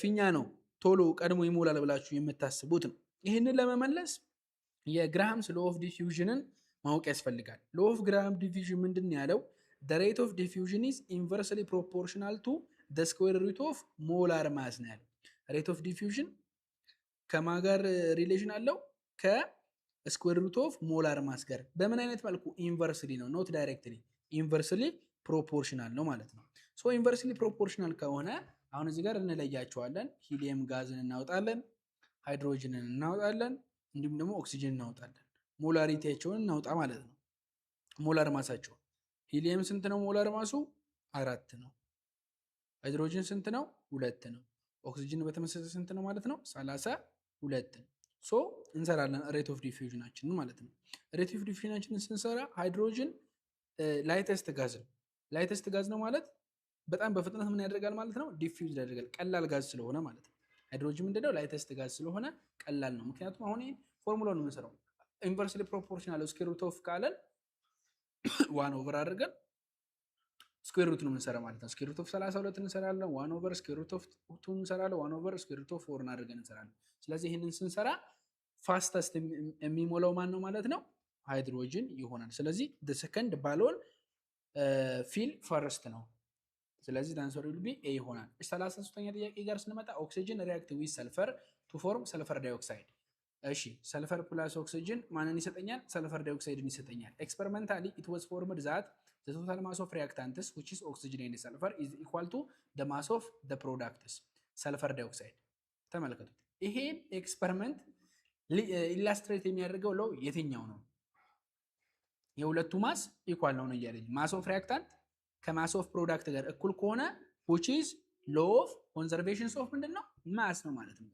ፊኛ ነው ቶሎ ቀድሞ ይሞላል ብላችሁ የምታስቡት ነው። ይህንን ለመመለስ የግራሃምስ ሎ ኦፍ ዲፊውዥንን ማወቅ ያስፈልጋል። ሎ ኦፍ ግራሃም ዲፊውዥን ምንድን ነው ያለው? the rate of diffusion is inversely proportional to the square root of molar mass ነው ያለው። rate of diffusion ከማን ጋር ሪሌሽን አለው? ስኩዌር ሩት ኦፍ ሞላር ማስ ጋር በምን አይነት መልኩ ኢንቨርስሊ ነው ኖት ዳይሬክትሊ ኢንቨርስሊ ፕሮፖርሽናል ነው ማለት ነው። ሶ ኢንቨርስሊ ፕሮፖርሽናል ከሆነ አሁን እዚህ ጋር እንለያቸዋለን። ሂሊየም ጋዝን እናወጣለን፣ ሃይድሮጅንን እናወጣለን፣ እንዲሁም ደግሞ ኦክሲጅን እናወጣለን። ሞላሪቲያቸውን እናውጣ ማለት ነው። ሞላር ማሳቸው ሂሊየም ስንት ነው? ሞላር ማሱ 4 ነው። ሃይድሮጅን ስንት ነው? 2 ነው። ኦክሲጅን በተመሳሳይ ስንት ነው ማለት ነው? 32 ነው። ሶ እንሰራለን ሬት ኦፍ ዲፊውዥናችንን ማለት ነው። ሬት ኦፍ ዲፊውዥናችንን ስንሰራ ሃይድሮጅን ላይተስት ጋዝ ነው። ላይተስት ጋዝ ነው ማለት በጣም በፍጥነት ምን ያደርጋል ማለት ነው? ዲፊውዝ ያደርጋል። ቀላል ጋዝ ስለሆነ ማለት ነው። ሃይድሮጅን ምንድነው? ላይተስት ጋዝ ስለሆነ ቀላል ነው። ምክንያቱም አሁን ይሄን ፎርሙላውን የምንሰራው ኢንቨርስሊ ፕሮፖርሽናል ስኩዌር ሩት ኦፍ ካለን 1 ኦቨር አድርገን ስኩዌር ሩት ነው የምንሰራ ማለት ነው። ስኩዌር ሩት ኦፍ 32 እንሰራለን። 1 ኦቨር ስኩዌር ሩት ኦፍ 2 እንሰራለን። 1 ኦቨር ስኩዌር ሩት ኦፍ 4 አድርገን እንሰራለን። ስለዚህ ይሄንን ስንሰራ ፋስተስት የሚሞላው ማን ነው ማለት ነው? ሃይድሮጅን ይሆናል። ስለዚህ the second balloon ፊል ፈርስት ነው። ስለዚህ the answer will be A ይሆናል። 33ኛ ጥያቄ ጋር ስንመጣ ኦክሲጅን ሪአክት ዊዝ ሰልፈር ቱ ፎርም ሰልፈር ዳይኦክሳይድ። እሺ ሰልፈር ፕላስ ኦክሲጅን ማንን ይሰጠኛል? ሰልፈር ዳይኦክሳይድን ይሰጠኛል። ኤክስፐሪመንታሊ it was formed that the total mass of reactants which is oxygen and sulfur is equal to the mass of the products ሰልፈር ዳይኦክሳይድ። ተመልከቱት። ይሄን ኤክስፐሪመንት ኢላስትሬት የሚያደርገው ለው የትኛው ነው? የሁለቱ ማስ ኢኳል ነው ነው እያለኝ ማስ ኦፍ ሪአክታንት ከማስ ኦፍ ፕሮዳክት ጋር እኩል ከሆነ which is law of conservation of ምንድነው? ማስ ነው ማለት ነው።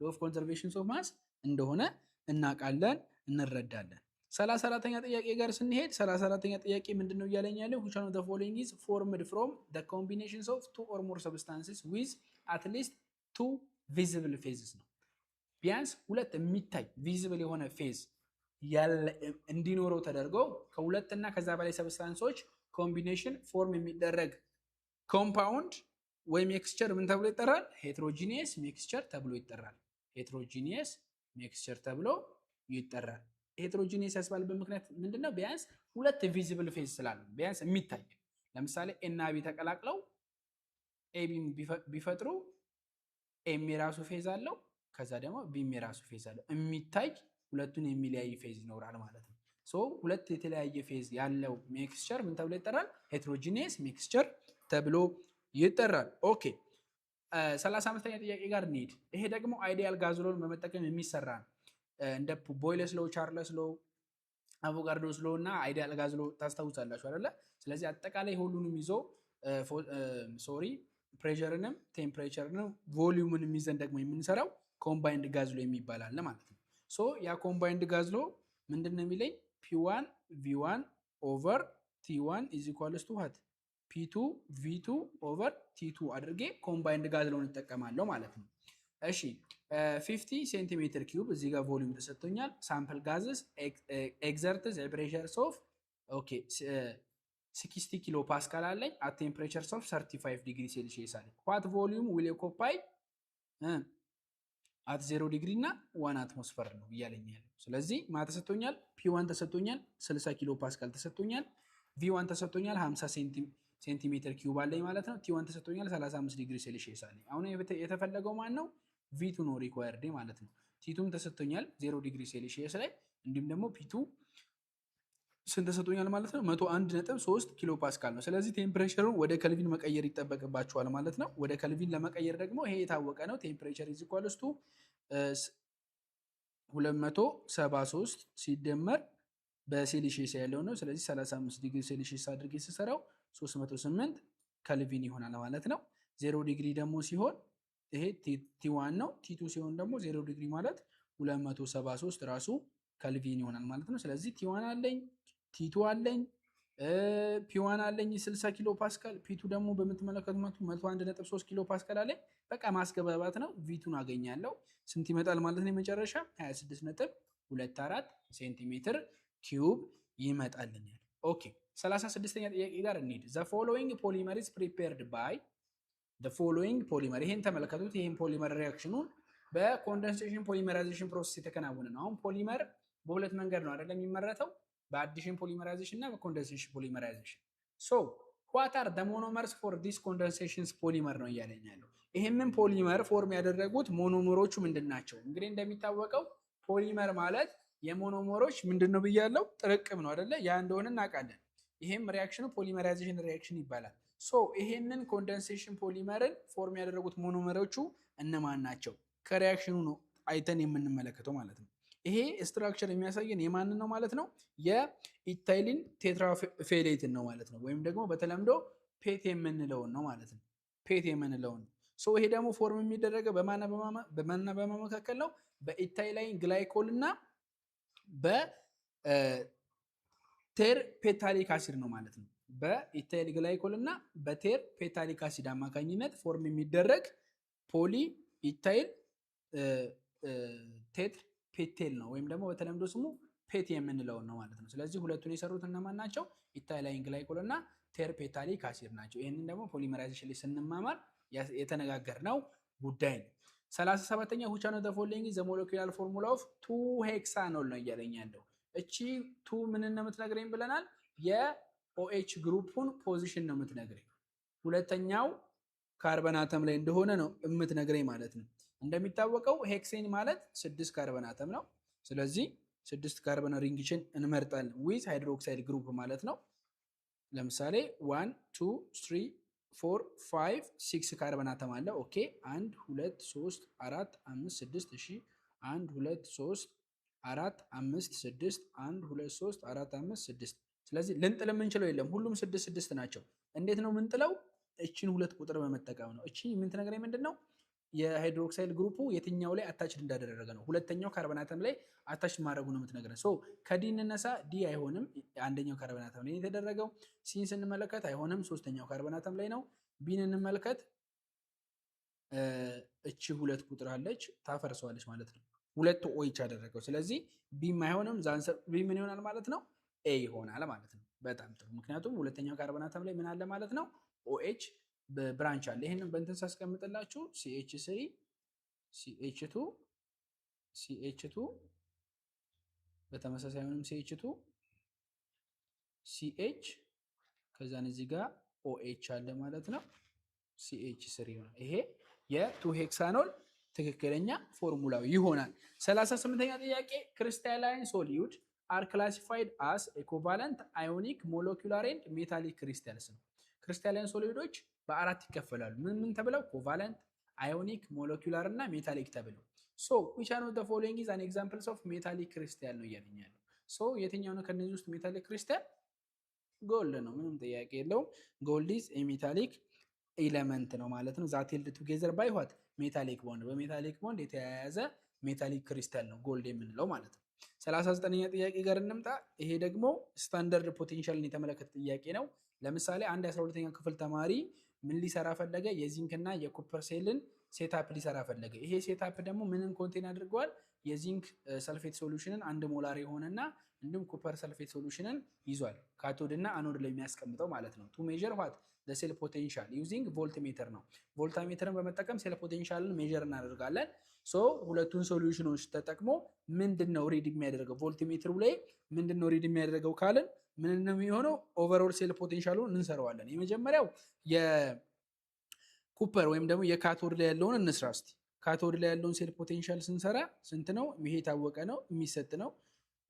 law of conservation of mass እንደሆነ እናውቃለን፣ እንረዳለን። 34ኛ ጥያቄ ጋር ስንሄድ 34ኛ ጥያቄ ምንድነው እያለኝ ያለው? which one of the following is formed from the combinations of two or more substances with at least two visible phases ነው። ቢያንስ ሁለት የሚታይ ቪዚብል የሆነ ፌዝ እንዲኖረው ተደርገው ከሁለት እና ከዛ በላይ ሰብስታንሶች ኮምቢኔሽን ፎርም የሚደረግ ኮምፓውንድ ወይ ሚክስቸር ምን ተብሎ ይጠራል? ሄትሮጂኒየስ ሚክስቸር ተብሎ ይጠራል። ሄትሮጂኒየስ ሚክስቸር ተብሎ ይጠራል። ሄትሮጂኒየስ ያስባልበት ምክንያት ምንድነው? ቢያንስ ሁለት ቪዚብል ፌዝ ስላሉ ቢያንስ የሚታይ ለምሳሌ ኤ እና ቢ ተቀላቅለው ኤ ቢ ቢፈጥሩ ኤም የራሱ ፌዝ አለው፣ ከዛ ደግሞ ቢም የራሱ ፌዝ አለው። የሚታይ ሁለቱን የሚለያይ ፌዝ ይኖራል ማለት ነው። ሶ ሁለት የተለያየ ፌዝ ያለው ሚክስቸር ምን ተብሎ ይጠራል? ሄትሮጂኒየስ ሚክስቸር ተብሎ ይጠራል። ኦኬ 35ኛ ጥያቄ ጋር እንሂድ። ይሄ ደግሞ አይዲያል ጋዝ ሎን በመጠቀም የሚሰራ ነው። እንደ ቦይለስ ሎው፣ ቻርለስ ሎው፣ አቮጋድሮስ ሎው እና አይዲያል ጋዝ ሎው ታስታውሳላችሁ አይደለ? ስለዚህ አጠቃላይ ሁሉንም ይዞ ፕሬሸርንም ቴምፕሬቸርንም ቮሊዩምንም ይዘን ደግሞ የምንሰራው ኮምባይንድ ጋዝ ሎ የሚባል አለ ማለት ነው። ሶ ያ ኮምባይንድ ጋዝ ሎ ምንድነው የሚለኝ? P1 V1 ኦቨር T1 is equals to what? P2 V2 ኦቨር T2 አድርጌ ኮምባይንድ ጋዝ ሎን እንጠቀማለሁ ማለት ነው። እሺ 50 ሴንቲሜትር ኪዩብ እዚህ ጋር ቮሊዩም ተሰጥቶኛል። ሳምፕል ጋዝስ ኤግዘርትስ ፕሬሸርስ ኦፍ ኦኬ 60 ኪሎ ፓስካል አለኝ። አት ቴምፕሬቸርስ ኦፍ 35 ዲግሪ ሴልሺየስ አለኝ። ዋት ቮሊዩም ዊል ኦኩፓይ አት 0 ዲግሪ እና 1 አትሞስፈር ነው እያለኝ ያለው። ስለዚህ ማ ተሰጥቶኛል? P1 ተሰጥቶኛል 60 ኪሎ ፓስካል ተሰጥቶኛል። V1 ተሰጥቶኛል 50 ሴንቲሜትር ኪዩብ አለኝ ማለት ነው። T1 ተሰጥቶኛል 35 ዲግሪ ሴልሺየስ አለኝ። አሁን የተፈለገው ማን ነው? V2 ነው ሪኳየርድ ማለት ነው። T2ም ተሰጥቶኛል 0 ዲግሪ ሴልሺየስ ላይ፣ እንዲሁም ደግሞ P2 ስንት ተሰጥቶኛል ማለት ነው? 101.3 ኪሎ ፓስካል ነው። ስለዚህ ቴምፕሬቸሩን ወደ ከልቪን መቀየር ይጠበቅባቸዋል ማለት ነው። ወደ ከልቪን ለመቀየር ደግሞ ይሄ የታወቀ ነው። ቴምፕሬቸር ኢዝ ኢኳልስ ቱ 273 ሲደመር በሴልሺየስ ያለው ነው። ስለዚህ 35 ዲግሪ ሴልሺየስ አድርጌ ስሰራው 308 ከልቪን ይሆናል ማለት ነው። 0 ዲግሪ ደግሞ ሲሆን ይሄ T1 ነው። T2 ሲሆን ደግሞ 0 ዲግሪ ማለት 273 ራሱ ከልቪን ይሆናል ማለት ነው። ስለዚህ T1 አለኝ፣ T2 አለኝ፣ P1 አለኝ 60 ኪሎ ፓስካል፣ P2 ደግሞ በምትመለከቱት 101.3 ኪሎ ፓስካል አለኝ። በቃ ማስገባባት ነው። V2ን አገኛለሁ። ስንት ይመጣል ማለት ነው? የመጨረሻ 26.24 ሴንቲሜትር ኪዩብ ይመጣልኛል። ኦኬ 36ኛ ጥያቄ ጋር እንሂድ። the following polymer is prepared by the following polymer። ይሄን ተመለከቱት። ይሄን ፖሊመር ሪአክሽኑን በኮንደንሴሽን ፖሊመራይዜሽን ፕሮሰስ የተከናወነ ነው። አሁን ፖሊመር በሁለት መንገድ ነው አይደለም የሚመረተው፣ በአዲሽን ፖሊመራይዜሽን እና በኮንደንሴሽን ፖሊመራይዜሽን። ሶ what are the monomers for this condensation polymer ነው እያለኝ ያለው። ይሄንን ፖሊመር ፎርም ያደረጉት ሞኖመሮቹ ምንድን ናቸው? እንግዲህ እንደሚታወቀው ፖሊመር ማለት የሞኖመሮች ምንድነው ብያለው? ጥርቅም ነው አይደለ? ያ እንደሆነ እናውቃለን። ይሄም ሪያክሽኑ ፖሊመራይዜሽን ሪያክሽን ይባላል። ሶ ይሄንን ኮንደንሴሽን ፖሊመርን ፎርም ያደረጉት ሞኖመሮቹ እነማን ናቸው? ከሪያክሽኑ ነው አይተን የምንመለከተው ማለት ነው። ይሄ ስትራክቸር የሚያሳየን የማንን ነው ማለት ነው? የኢታይሊን ቴትራፌሌትን ነው ማለት ነው። ወይም ደግሞ በተለምዶ ፔት የምንለውን ነው ማለት ነው። ፔት የምንለውን ነው። ሶ ይሄ ደግሞ ፎርም የሚደረገው በማንና በማ መካከል ነው? በኢታይላይን ግላይኮል እና በቴር ፔታሊክ አሲድ ነው ማለት ነው። በኢታይል ግላይኮል እና በቴር ፔታሊክ አሲድ አማካኝነት ፎርም የሚደረግ ፖሊ ኢታይል ቴትር ፔቴል ነው ወይም ደግሞ በተለምዶ ስሙ ፔት የምንለውን ነው ማለት ነው። ስለዚህ ሁለቱን የሰሩት እነማን ናቸው? ኢታይላይን ግላይኮል እና ቴር ፔታሊክ አሲድ ናቸው። ይህንን ደግሞ ፖሊመራይዜሽን ላይ ስንማማር የተነጋገርነው ጉዳይ ነው። 37ኛ which one of the following is the molecular formula of 2-ሄክሳኖል ነው እያለኝ ያለው። እቺ 2 ምን ነው የምትነግረኝ ብለናል? የኦኤች ግሩፑን ፖዚሽን ነው የምትነግረኝ። ሁለተኛው ካርበን አተም ላይ እንደሆነ ነው የምትነግረኝ ማለት ነው። እንደሚታወቀው ሄክሴን ማለት 6 ካርበን አተም ነው። ስለዚህ 6 ካርበን ሪንግችን እንመርጣለን ዊዝ ሃይድሮክሳይድ ግሩፕ ማለት ነው። ለምሳሌ 1 2 3 4 5 6 ካርበን አተም አለ። ኦኬ 1 2 3 4 5 6 እሺ 1 2 3 4 5 6 1 2 3 4 5 6 ስለዚህ ልንጥል የምንችለው የለም። ሁሉም 6 6 ናቸው። እንዴት ነው የምንጥለው? እቺን ሁለት ቁጥር በመጠቀም ነው። እቺ ምን ትነግረኝ ምንድነው? የሃይድሮክሳይድ ግሩፑ የትኛው ላይ አታችድ እንዳደረገ ነው። ሁለተኛው ካርበን አተም ላይ አታችድ ማድረጉ ነው የምትነግረን። ሶ ከዲ እንነሳ። ዲ አይሆንም፣ አንደኛው ካርበን አተም ላይ የተደረገው። ሲን ስንመለከት አይሆንም፣ ሶስተኛው ካርበን አተም ላይ ነው። ቢን እንመልከት። እቺ ሁለት ቁጥር አለች፣ ታፈርሰዋለች ማለት ነው። ሁለት ኦኤች አደረገው። ስለዚህ ቢም አይሆንም። ዛንሰር ቢ ምን ይሆናል ማለት ነው? ኤ ይሆናል ማለት ነው። በጣም ጥሩ። ምክንያቱም ሁለተኛው ካርበን አተም ላይ ምን አለ ማለት ነው? ኦኤች ብራንች አለ። ይሄንን በእንትን ሳስቀምጥላችሁ CH3 CH2 CH2 በተመሳሳይ ሆነም CH2 CH ከዛን እዚህ ጋር OH አለ ማለት ነው። CH3 ይሆናል። ይሄ የ2 ሄክሳኖል ትክክለኛ ፎርሙላው ይሆናል። 38ኛ ጥያቄ ክሪስታላይን ሶሊዩድ አር ክላሲፋይድ አስ ኢኩቫለንት አዮኒክ ሞለኪውላር ኤንድ ሜታሊክ ክሪስታልስ ነው። ክሪስታላይን ሶሊዶች በአራት ይከፈላሉ። ምን ምን ተብለው? ኮቫለንት፣ አዮኒክ፣ ሞለኪውላር እና ሜታሊክ ተብለው። ሶ which one of the following is an examples of metallic crystal ነው እያለኝ ያለው። ሶ የትኛው ነው ከነዚህ ውስጥ ሜታሊክ ክሪስታል? ጎልድ ነው፣ ምንም ጥያቄ የለውም። ጎልድ ኢዝ ኤ ሜታሊክ ኤሌመንት ነው ማለት ነው። ዛት ሄልድ ቱጌዘር ባይ ዋት? ሜታሊክ ቦንድ። በሜታሊክ ቦንድ የተያያዘ ሜታሊክ ክሪስታል ነው ጎልድ የምንለው ማለት ነው። 39ኛ ጥያቄ ጋር እንምጣ። ይሄ ደግሞ ስታንዳርድ ፖቴንሻልን የተመለከተ ጥያቄ ነው። ለምሳሌ አንድ 12ኛ ክፍል ተማሪ ምን ሊሰራ ፈለገ? የዚንክ እና የኮፐር ሴልን ሴታፕ ሊሰራ ፈለገ። ይሄ ሴታፕ ደግሞ ምንን ኮንቴን አድርገዋል? የዚንክ ሰልፌት ሶሉሽንን 1 ሞላር የሆነና እንዲሁም ኮፐር ሰልፌት ሶሉሽንን ይዟል። ካቶድ እና አኖድ ላይ የሚያስቀምጠው ማለት ነው። ቱ ሜጀር ዋት ሴል ፖቴንሻል ዩዚንግ ቮልትሜተር ነው። ቮልትሜተርን በመጠቀም ሴል ፖቴንሻልን ሜጀር እናደርጋለን። ሶ ሁለቱን ሶሉሽኖች ተጠቅሞ ምንድነው ሪድ የሚያደርገው? ቮልትሜትሩ ላይ ምንድነው ሪድ የሚያደርገው ካልን ምን ነው የሚሆነው? ኦቨርኦል ሴል ፖቴንሻሉን እንሰራዋለን። የመጀመሪያው የኩፐር ወይም ደግሞ የካቶድ ላይ ያለውን እንስራ እስቲ። ካቶድ ላይ ያለውን ሴል ፖቴንሻል ስንሰራ ስንት ነው? ይሄ የታወቀ ነው፣ የሚሰጥ ነው።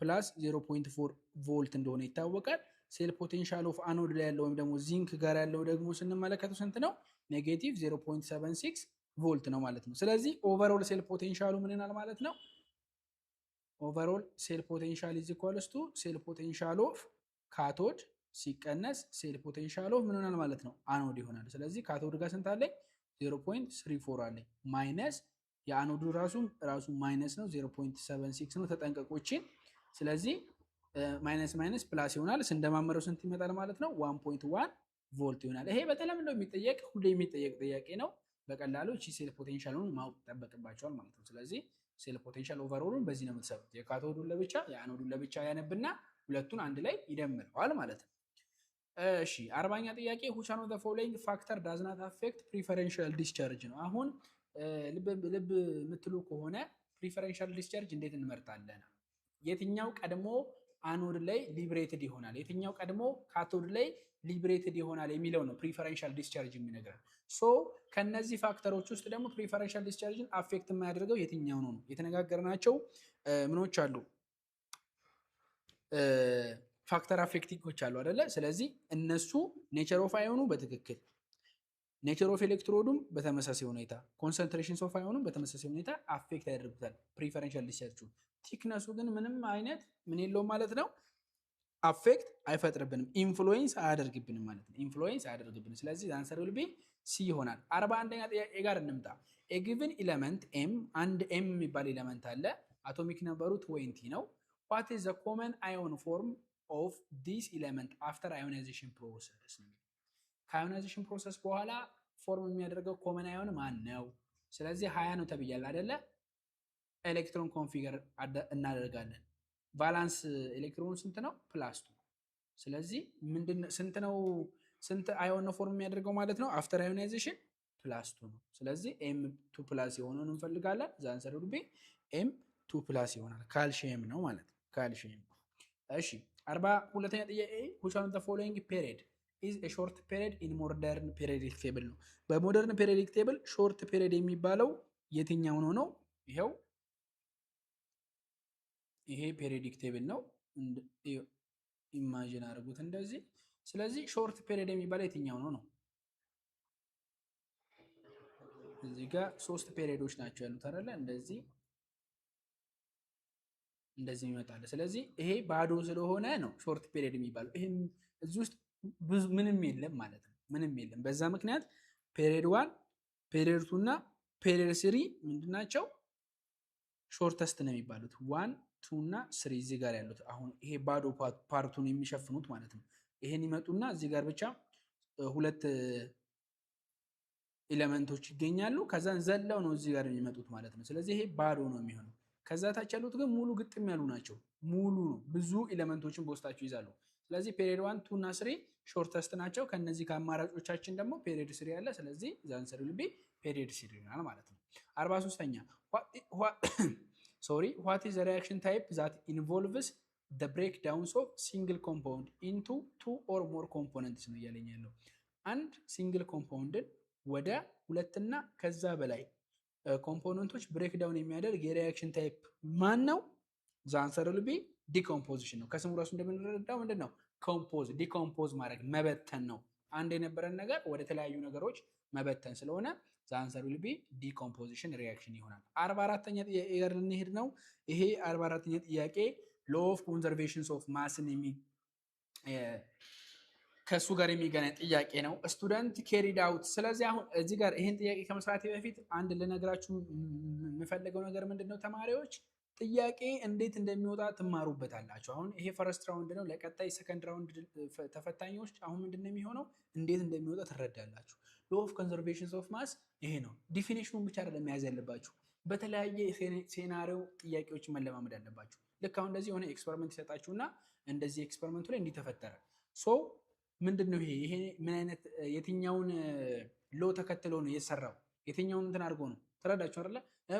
ፕላስ 0.4 ቮልት እንደሆነ ይታወቃል። ሴል ፖቴንሻል ኦፍ አኖድ ላይ ያለው ወይም ደግሞ ዚንክ ጋር ያለው ደግሞ ስንመለከተው ስንት ነው? ኔጌቲቭ 0.76 ቮልት ነው ማለት ነው። ስለዚህ ኦቨርኦል ሴል ፖቴንሻሉ ምን ይሆናል ማለት ነው? ኦቨርኦል ሴል ፖቴንሻል ኢዝ ኢኳልስ ቱ ሴል ፖቴንሻል ኦፍ ካቶድ ሲቀነስ ሴል ፖቴንሻል ኦፍ ምን ይሆናል ማለት ነው? አኖድ ይሆናል። ስለዚህ ካቶድ ጋር ስንት አለኝ? 0.34 አለኝ። ማይነስ የአኖዱ ራሱ ማይነስ ነው፣ 0.76 ነው። ተጠንቀቆችን። ስለዚህ ማይነስ ማይነስ ፕላስ ይሆናል። ስንደማመረው ስንት ይመጣል ማለት ነው? 1.1 ቮልት ይሆናል። ይሄ በተለምዶ የሚጠየቅ ሁሌ የሚጠየቅ ጥያቄ ነው። በቀላሉ እቺ ሴል ፖቴንሻሉን ማወቅ ይጠበቅባቸዋል ማለት ነው። ስለዚህ ሴል ፖቴንሻል ኦቨርኦሉን በዚህ ነው የምትሰሩት። የካቶዱን ለብቻ የአኖዱን ለብቻ ያነብና ሁለቱን አንድ ላይ ይደምረዋል ማለት ነው። እሺ 40ኛ ጥያቄ which one of the following factor does not affect preferential discharge ነው። አሁን ልብ የምትሉ ከሆነ ፕሪፈረንሻል ዲስቻርጅ እንዴት እንመርጣለን? የትኛው ቀድሞ አኖድ ላይ ሊብሬትድ ይሆናል፣ የትኛው ቀድሞ ካቶድ ላይ ሊብሬትድ ይሆናል የሚለው ነው ፕሪፈረንሻል ዲስቻርጅ የሚነግረን። ሶ ከነዚህ ፋክተሮች ውስጥ ደግሞ ፕሪፈረንሻል ዲስቻርጅን አፌክት የማያደርገው የትኛው ነው? የተነጋገርናቸው ምኖች አሉ፣ ፋክተር አፌክቲንጎች አሉ አይደለ? ስለዚህ እነሱ ኔቸር ኦፍ አዮኑ በትክክል ኔቸር ኦፍ ኤሌክትሮዱም በተመሳሳይ ሁኔታ ኮንሰንትሬሽን ኦፍ አዮኑም በተመሳሳይ ሁኔታ አፌክት ያደርጉታል ፕሪፈረንሻል ዲስቻርጅ። ቲክነሱ ግን ምንም አይነት ምን የለውም ማለት ነው፣ አፌክት አይፈጥርብንም፣ ኢንፍሉዌንስ አያደርግብንም ማለት ነው። ኢንፍሉዌንስ አያደርግብንም። ስለዚህ አንሰር ዊል ቢ ሲ ይሆናል። 41ኛ ጥያቄ ጋር እንምጣ። ኤ ጊቭን ኤለመንት ኤም፣ አንድ ኤም የሚባል ኤለመንት አለ። አቶሚክ ነምበሩ 20 ነው። ዋት ኢዝ ዘ ኮመን አዮን ፎርም ኦፍ ዲስ ኤለመንት አፍተር አዮናይዜሽን ፕሮሰስ ነው። ከአዮናይዜሽን ፕሮሰስ በኋላ ፎርም የሚያደርገው ኮመን አዮን ማን ነው? ስለዚህ 20 ነው ተብያለሁ አይደለ? ኤሌክትሮን ኮንፊገር እናደርጋለን። ቫላንስ ኤሌክትሮኑ ስንት ነው? +2። ስለዚህ ስንት ነው? ስንት አዮን ነው ፎርም የሚያደርገው ማለት ነው? አፍተር አዮናይዜሽን +2 ነው። ስለዚህ M2+ የሆነውን እንፈልጋለን። ዛንሰር ሩቢ M2+ ይሆናል። ካልሽየም ነው ማለት ነው። ካልሽየም። እሺ 42ኛ ጥያቄ which one of the following period is a short period in modern periodic table ነው። በሞደርን ፔሪዮዲክ ቴብል ሾርት ፔሪዮድ የሚባለው የትኛው ነው? ይሄው ይሄ ፔሪዮዲክ ቴብል ነው። ኢማጂን አድርጉት እንደዚህ። ስለዚህ ሾርት ፔሪዮድ የሚባለው የትኛው ነው? እዚህ ጋር 3 ፔሪዮዶች ናቸው ያሉት አይደለ? እንደዚህ ይመጣል። ስለዚህ ይሄ ባዶ ስለሆነ ነው ሾርት ፔሪዮድ የሚባለው። ይሄም እዚህ ውስጥ ምንም የለም ማለት ነው። ምንም የለም። በዛ ምክንያት ፔሪዮድ 1 ፔሪዮድ 2 እና ፔሪዮድ 3 ምንድናቸው? ሾርተስት ነው የሚባሉት። 1 2 እና 3 እዚህ ጋር ያሉት አሁን ይሄ ባዶ ፓርቱን የሚሸፍኑት ማለት ነው። ይሄን ይመጡና እዚህ ጋር ብቻ 2 ኤሌመንቶች ይገኛሉ። ከዛን ዘለው ነው እዚህ ጋር የሚመጡት ማለት ነው። ስለዚህ ይሄ ባዶ ነው የሚሆነው። ከዛ ታች ያሉት ግን ሙሉ ግጥም ያሉ ናቸው። ሙሉ ነው፣ ብዙ ኤሌመንቶችን በውስጣቸው ይዛሉ። ስለዚህ ፔሪዮድ 1 2 እና 3 ሾርተስት ናቸው። ከነዚህ ከአማራጮቻችን ደግሞ ፔሪዮድ 3 ያለ። ስለዚህ ዛንሰር ዊል ቢ ፔሪዮድ 3 ይሆናል ማለት ነው። 43ኛ ሶሪ ዋት ኢዝ ዘ ሪአክሽን ታይፕ ዛት ኢንቮልቭስ ዘ ብሬክ ዳውንስ ኦፍ ሲንግል ኮምፓውንድ ኢንቱ 2 ኦር ሞር ኮምፖነንትስ ነው እያለኝ ያለው። አንድ ሲንግል ኮምፓውንድን ወደ 2 እና ከዛ በላይ ኮምፖነንቶች ብሬክ ዳውን የሚያደርግ የሪአክሽን ታይፕ ማን ነው? ዛንሰር ዊል ቢ ዲኮምፖዚሽን ነው። ከስሙ ራሱ እንደምንረዳው ምንድን ነው? ዲኮምፖዝ ማድረግ መበተን ነው። አንድ የነበረን ነገር ወደ ተለያዩ ነገሮች መበተን ስለሆነ ዛንሰር ዊል ቢ ዲኮምፖዚሽን ሪአክሽን ይሆናል። 44ኛ ጥያቄ ጋር ልንሄድ ነው። ይሄ 44ኛ ጥያቄ ሎ ኦፍ ኮንዘርቬሽን ኦፍ ማስን ከእሱ ጋር የሚገናኝ ጥያቄ ነው። ስቱደንት ኬሪድ አውት። ስለዚህ አሁን እዚህ ጋር ይህን ጥያቄ ከመስራቴ በፊት አንድ ልነግራችሁ የምፈልገው ነገር ምንድን ነው? ተማሪዎች ጥያቄ እንዴት እንደሚወጣ ትማሩበታላችሁ። አሁን ይሄ ፈረስት ራውንድ ነው። ለቀጣይ ሰከንድ ራውንድ ተፈታኞች አሁን ምንድን ነው የሚሆነው? እንዴት እንደሚወጣ ትረዳላችሁ። ሎ ኦፍ ኮንዘርቬሽን ኦፍ ማስ ይሄ ነው። ዲፊኒሽኑን ብቻ አይደለም መያዝ ያለባችሁ፣ በተለያየ ሴናሪዮ ጥያቄዎች መለማመድ አለባችሁ። ልክ አሁን እንደዚህ የሆነ ኤክስፐሪመንት ይሰጣችሁና እንደዚህ ኤክስፐሪመንቱ ላይ እንዲተፈጠረ ሶ ምንድን ነው ይሄ ምን አይነት የትኛውን ሎ ተከትሎ ነው የሰራው? የትኛውን እንትን አድርጎ ነው? ተረዳችሁ አይደለ?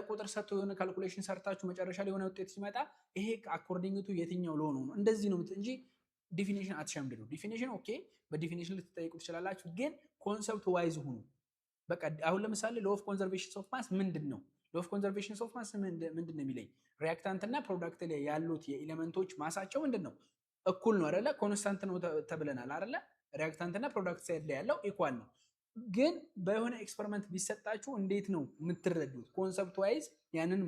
ቁጥር ሰጥቶ የሆነ ካልኩሌሽን ሰርታችሁ መጨረሻ ላይ የሆነ ውጤት ሲመጣ ይሄ አኮርዲንግ ቱ የትኛው ሎ ነው እንደዚህ ነው እንጂ ዲፊኒሽን አትሸምድዱ። ዲፊኒሽን ኦኬ፣ በዲፊኒሽን ልትጠይቁ ትችላላችሁ፣ ግን ኮንሰፕት ዋይዝ ሁኑ። በቃ አሁን ለምሳሌ ሎ ኦፍ ኮንዘርቬሽን ኦፍ ማስ ምንድን ነው? ሎ ኦፍ ኮንዘርቬሽን ኦፍ ማስ ምንድን ነው የሚለኝ? ሪአክታንት እና ፕሮዳክት ላይ ያሉት የኤሌመንቶች ማሳቸው ምንድን ነው? እኩል ነው አይደለ? ኮንስታንት ነው ተብለናል አይደለ? ሪአክታንት እና ፕሮዳክት ሳይድ ላይ ያለው ኢኳል ነው። ግን በሆነ ኤክስፐሪመንት ቢሰጣችሁ እንዴት ነው የምትረዱት? ኮንሰፕት ዋይዝ ያንን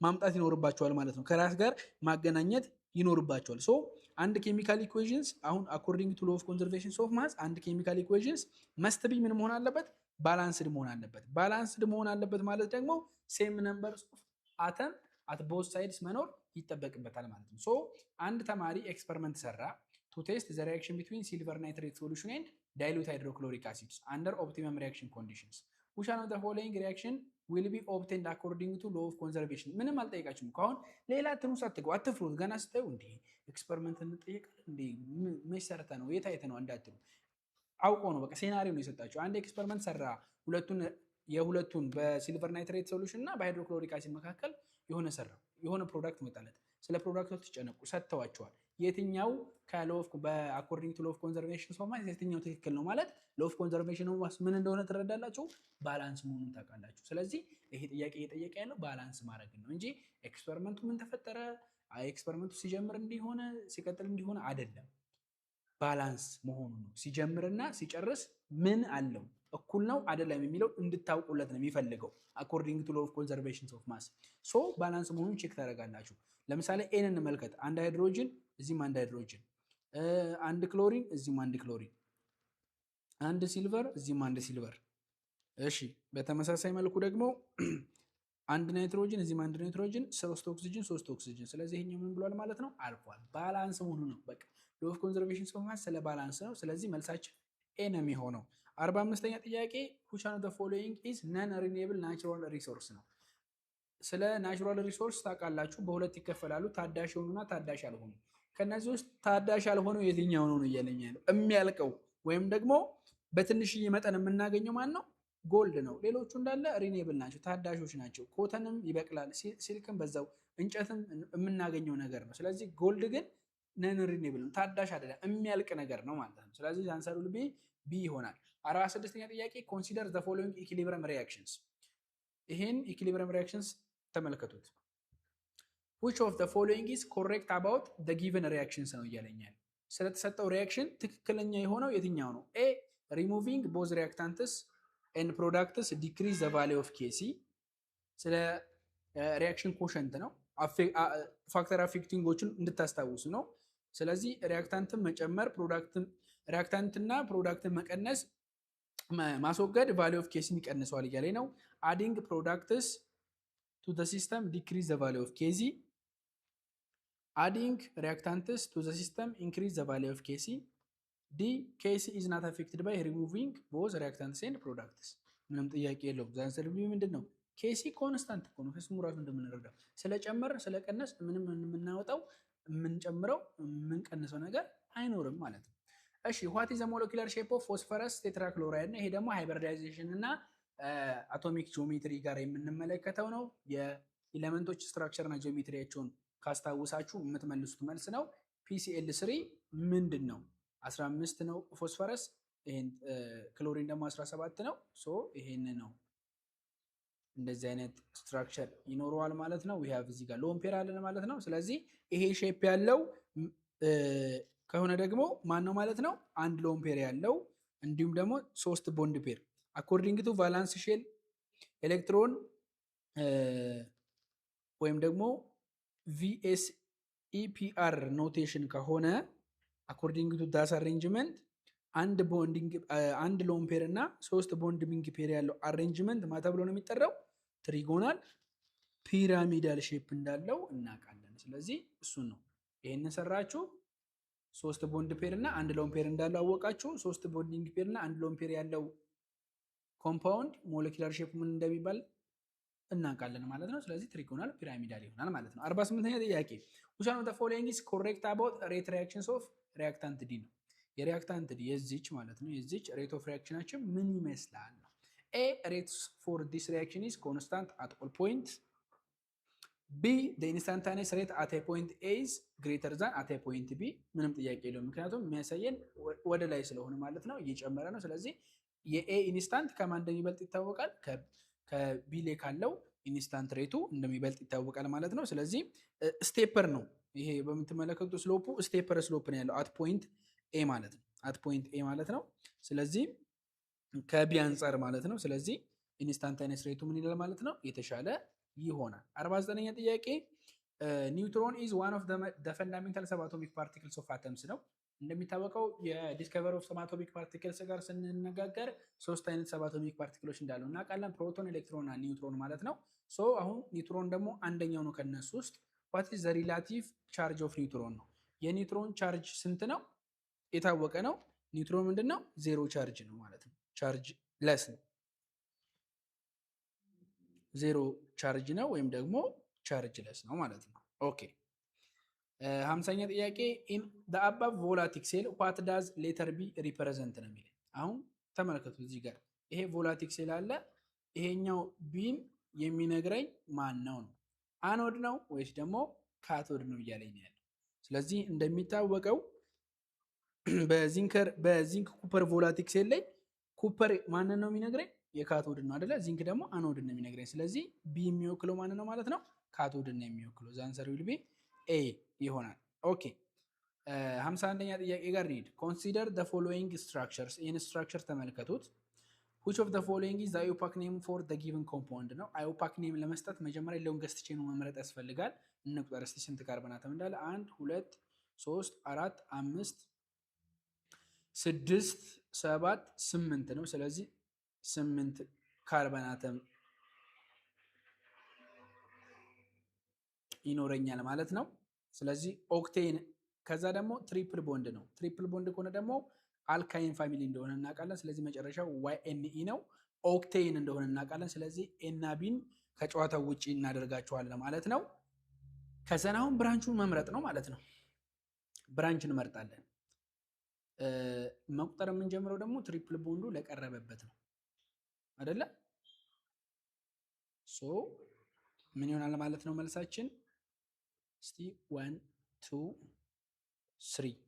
ማምጣት ይኖርባቸዋል ማለት ነው። ከራስ ጋር ማገናኘት ይኖርባቸዋል። ሶ አንድ ኬሚካል ኢኩዌሽንስ አሁን አኮርዲንግ ቱ ሎ ኦፍ ኮንዘርቬሽን ኦፍ ማስ አንድ ኬሚካል ኢኩዌሽንስ መስት ቢ ምን መሆን አለበት? ባላንስድ መሆን አለበት። ባላንስድ መሆን አለበት ማለት ደግሞ ሴም ነምበር ኦፍ አተም አት ቦዝ ሳይድስ መኖር ይጠበቅበታል ማለት ነው። ሶ አንድ ተማሪ ኤክስፐሪመንት ሰራ to test the reaction between silver nitrate solution and dilute hydrochloric acids under optimum reaction conditions. Which one of the following reaction will be obtained according to law of conservation? ምንም አልጠይቃችሁም። አሁን ሌላ ትኑስ አትገቡ፣ አትፍሩት። ገና ስታዩ እንዴ ኤክስፐሪመንት እንጠይቃለን እንዴ ምን ሰርተ ነው የት አይተ ነው እንዳትሉ፣ አውቆ ነው በቃ ሴናሪዮ ነው የሰጣችሁ። አንድ ኤክስፐሪመንት ሰራ የሁለቱን በሲልቨር ናይትሬት ሶሉሽን እና በሃይድሮክሎሪክ አሲድ መካከል የሆነ ፕሮዳክት መጣለት። ስለ ፕሮዳክቶች ተጨነቁ፣ ሰጥተዋቸዋል። የትኛው በአኮርዲንግ ቱ ሎ ኦፍ ኮንዘርቬሽን ኦፍ ማስ የትኛው ትክክል ነው ማለት ሎ ኦፍ ኮንዘርቬሽን ኦፍ ማስ ምን እንደሆነ ትረዳላችሁ፣ ባላንስ መሆኑን ታውቃላችሁ። ስለዚህ ይሄ ጥያቄ እየጠየቀ ያለው ባላንስ ማድረግ ነው እንጂ ኤክስፐሪመንቱ ምን ተፈጠረ ኤክስፐሪመንቱ ሲጀምር እንዲሆነ ሲቀጥል እንዲሆነ አይደለም፣ ባላንስ መሆኑ ነው። ሲጀምርና ሲጨርስ ምን አለው እኩል ነው አይደለም የሚለው እንድታውቁለት ነው የሚፈልገው። አኮርዲንግ ቱ ሎው ኦፍ ኮንዘርቬሽን ኦፍ ማስ ሶ ባላንስ መሆኑን ቼክ ታደርጋላችሁ። ለምሳሌ ኤን እንመልከት። አንድ ሃይድሮጅን እዚህም አንድ ሃይድሮጅን፣ አንድ ክሎሪን እዚህም አንድ ክሎሪን፣ አንድ ሲልቨር እዚህም አንድ ሲልቨር። እሺ በተመሳሳይ መልኩ ደግሞ አንድ ናይትሮጅን እዚህም አንድ ናይትሮጅን፣ ሶስት ኦክሲጅን ሶስት ኦክሲጅን። ስለዚህ ይሄኛው ምን ብሏል ማለት ነው? አልፏል። ባላንስ መሆኑ ነው። በቃ ሎው ኦፍ ኮንዘርቬሽን ኦፍ ማስ ስለ ባላንስ ነው። ስለዚህ መልሳችን ኤ ነው የሚሆነው። 45ኛ ጥያቄ which one of the following is non renewable natural resource ነው። ስለ ናቹራል ሪሶርስ ታውቃላችሁ፣ በሁለት ይከፈላሉ፣ ታዳሽ የሆኑና ታዳሽ ያልሆኑ። ከነዚህ ውስጥ ታዳሽ ያልሆነው የትኛው ነው እያለኝ ያለው? የሚያልቀው ወይም ደግሞ በትንሽዬ መጠን የምናገኘው ማን ነው? ጎልድ ነው። ሌሎቹ እንዳለ ሪኔብል ናቸው፣ ታዳሾች ናቸው። ኮተንም ይበቅላል፣ ሲልክም በዛው፣ እንጨትም የምናገኘው ነገር ነው። ስለዚህ ጎልድ ግን ነን ሪኔብል ነው፣ ታዳሽ አይደለም፣ የሚያልቅ ነገር ነው ማለት ነው። ስለዚህ አንሰሩ ቢ ይሆናል። 46ኛ ጥያቄ ኮንሲደር ዘ ፎሎዊንግ ኢኩሊብረም ሪአክሽንስ። ይሄን ኢኩሊብረም ሪአክሽንስ ተመልከቱት። which of the following is correct about the given reactions ነው እያለኛል። ስለተሰጠው ሪአክሽን ትክክለኛ የሆነው የትኛው ነው? ኤ removing both reactants and products decrease the value of Kc። ስለ ሪአክሽን ኮሸንት ነው፣ ፋክተር አፌክቲንጎችን እንድታስታውሱ ነው። ስለዚህ ሪአክታንትን መጨመር ሪአክታንትና ፕሮዳክትን መቀነስ ማስወገድ ቫሊዩ ኦፍ ኬሲን ይቀንሰዋል እያለኝ ነው። አዲንግ ፕሮዳክትስ ቱ ዘ ሲስተም ዲክሪዝ ዘ ቫሊዩ ኦፍ ኬሲ። አዲንግ ሪአክታንትስ ቱ ዘ ሲስተም ኢንክሪዝ ዘ ቫሊዩ ኦፍ ኬሲ። ዲ ኬሲ ኢዝ ናት አፌክትድ ባይ ሪሙቪንግ ቦዝ ሪአክታንትስ ኤንድ ፕሮዳክትስ። ምንም ጥያቄ የለውም። ዛንሰር ምንድን ነው? ኬሲ ኮንስታንት እኮ ነው። ከስሙ ራሱ እንደምንረዳው ስለጨመር ስለቀነስ ምንም የምናወጣው የምንጨምረው የምንቀንሰው ነገር አይኖርም ማለት ነው። እሺ ዋት ኢዝ ዘ ሞለኪውላር ሼፕ ኦፍ ፎስፈረስ ቴትራክሎራይድ ነው። ይሄ ደግሞ ሃይብሪዳይዜሽን እና አቶሚክ ጂኦሜትሪ ጋር የምንመለከተው ነው። የኤሌመንቶች ስትራክቸር እና ጂኦሜትሪያቸውን ካስታውሳችሁ የምትመልሱት መልስ ነው። ፒሲኤል 3 ምንድን ነው? 15 ነው ፎስፈረስ፣ ይሄን ክሎሪን ደግሞ 17 ነው። ሶ ይሄን ነው እንደዚህ አይነት ስትራክቸር ይኖረዋል ማለት ነው። we have እዚህ ጋር ሎን ፔር አለን ማለት ነው። ስለዚህ ይሄ ሼፕ ያለው ከሆነ ደግሞ ማን ነው ማለት ነው? አንድ ሎን ፔር ያለው እንዲሁም ደግሞ 3 ቦንድ ፔር አኮርዲንግ ቱ ቫላንስ ሼል ኤሌክትሮን ወይም ደግሞ VSEPR ኖቴሽን ከሆነ አኮርዲንግ ቱ ዳስ አሬንጅመንት አንድ ሎን ፔር እና 3 ቦንዲንግ ፔር ያለው አሬንጅመንት ማ ተብሎ ነው የሚጠራው? ትሪጎናል ፒራሚዳል ሼፕ እንዳለው እናውቃለን። ስለዚህ እሱን ነው ይሄንን ሰራችሁ 3 ቦንድ ፔር እና አንድ ሎን ፔር እንዳለው አወቃችሁ። 3 ቦንዲንግ ፔር እና አንድ ሎን ፔር ያለው ኮምፓውንድ ሞለኪውላር ሼፕ ምን እንደሚባል እናውቃለን ማለት ነው። ስለዚህ ትሪጎናል ፒራሚዳል ይሆናል ማለት ነው። 48ኛ ጥያቄ which one of the following is correct about rate reactions of reactant D ነው። የሪአክታንት ዲ የዚች ማለት ነው የዚች ሬት ኦፍ ሪአክሽናችን ምን ይመስላል ነው። ኤ ሬት ፎር ዲስ ሪአክሽን ኢዝ ኮንስታንት አት ኦል ፖይንት። ቢ the instantaneous rate at a point A is greater than at a point B። ምንም ጥያቄ የለውም፣ ምክንያቱም የሚያሳየን ወደ ላይ ስለሆነ ማለት ነው፣ እየጨመረ ነው። ስለዚህ የኤ ኢንስታንት ከማን እንደሚበልጥ ይታወቃል፣ ከቢ ላይ ካለው ኢንስታንት ሬቱ እንደሚበልጥ ይታወቃል ማለት ነው። ስለዚህ ስቴፐር ነው ይሄ በምትመለከቱ ስሎፑ ስቴፐር ስሎፕ ነው ያለው አት ፖይንት ኤ ማለት ነው። አት ፖይንት ኤ ማለት ነው። ስለዚህ ከቢ አንጻር ማለት ነው። ስለዚህ ኢንስታንታኒየስ ሬቱ ምን ይላል ማለት ነው? የተሻለ ይሆናል። 49ኛ ጥያቄ ኒውትሮን ኢዝ ዋን ኦፍ ዘ ፈንዳሜንታል ሰብአቶሚክ ፓርቲክልስ ኦፍ አተምስ ነው። እንደሚታወቀው የዲስከቨሪ ኦፍ ሰብአቶሚክ ፓርቲክልስ ጋር ስንነጋገር 3 አይነት ሰብአቶሚክ ፓርቲክሎች እንዳሉ እናውቃለን። ፕሮቶን፣ ኤሌክትሮን እና ኒውትሮን ማለት ነው። ሶ አሁን ኒውትሮን ደግሞ አንደኛው ነው ከነሱ ውስጥ። ዋት ኢዝ ዘ ሪላቲቭ ቻርጅ ኦፍ ኒውትሮን ነው። የኒውትሮን ቻርጅ ስንት ነው? የታወቀ ነው። ኒውትሮን ምንድነው? 0 ቻርጅ ነው ማለት ነው። ቻርጅ ለስ ነው፣ 0 ቻርጅ ነው ወይም ደግሞ ቻርጅ ለስ ነው ማለት ነው። ኦኬ 50ኛ ጥያቄ ኢን ዘ አባቭ ቮላቲክ ሴል ዋት ዳዝ ሌተር ቢ ሪፕሬዘንት ነው የሚለው። አሁን ተመልከቱ እዚህ ጋር ይሄ ቮላቲክ ሴል አለ። ይሄኛው ቢን የሚነግረኝ ማን ነው? አኖድ ነው ወይስ ደግሞ ካቶድ ነው እያለኝ ነው ያለው። ስለዚህ እንደሚታወቀው በዚንክ ኩፐር ቮላቲክ ሴል ላይ ኩፐር ማንን ነው የሚነግረኝ? የካቶድ ነው አይደለ? ዚንክ ደግሞ አኖድ ነው የሚነግረኝ። ስለዚህ ቢ የሚወክለው ማንን ነው ማለት ነው? ካቶድ ነው የሚወክለው። ዛንሰር ዊል ቢ ኤ ይሆናል። ኦኬ 51ኛ ጥያቄ ጋር እንሂድ። ኮንሲደር ዘ ፎሎዊንግ ስትራክቸርስ፣ ይህን ስትራክቸር ተመልከቱት። which of the following is the IUPAC name for the given compound ነው። IUPAC ኔም ለመስጠት መጀመሪያ ሎንገስት ቼኑ መምረጥ ያስፈልጋል። እንቁጠር እስቲ ስንት ካርበን አተም እንዳለ 1 2 3 4 5 6 7 8 ነው። ስለዚህ 8 ካርበን አተም ይኖረኛል ማለት ነው። ስለዚህ ኦክቴን ከዛ ደግሞ ትሪፕል ቦንድ ነው። ትሪፕል ቦንድ ከሆነ ደግሞ አልካይን ፋሚሊ እንደሆነ እናውቃለን። ስለዚህ መጨረሻው YNE ነው። ኦክቴን እንደሆነ እናውቃለን። ስለዚህ ኤና ቢን ከጨዋታው ውጪ እናደርጋቸዋለን ማለት ነው። ከዛን አሁን ብራንቹን መምረጥ ነው ማለት ነው። ብራንች እንመርጣለን። መቁጠር የምንጀምረው ደግሞ ትሪፕል ቦንዱ ለቀረበበት ነው አይደለ? ሶ ምን ይሆናል ማለት ነው መልሳችን? እስቲ 1 2 3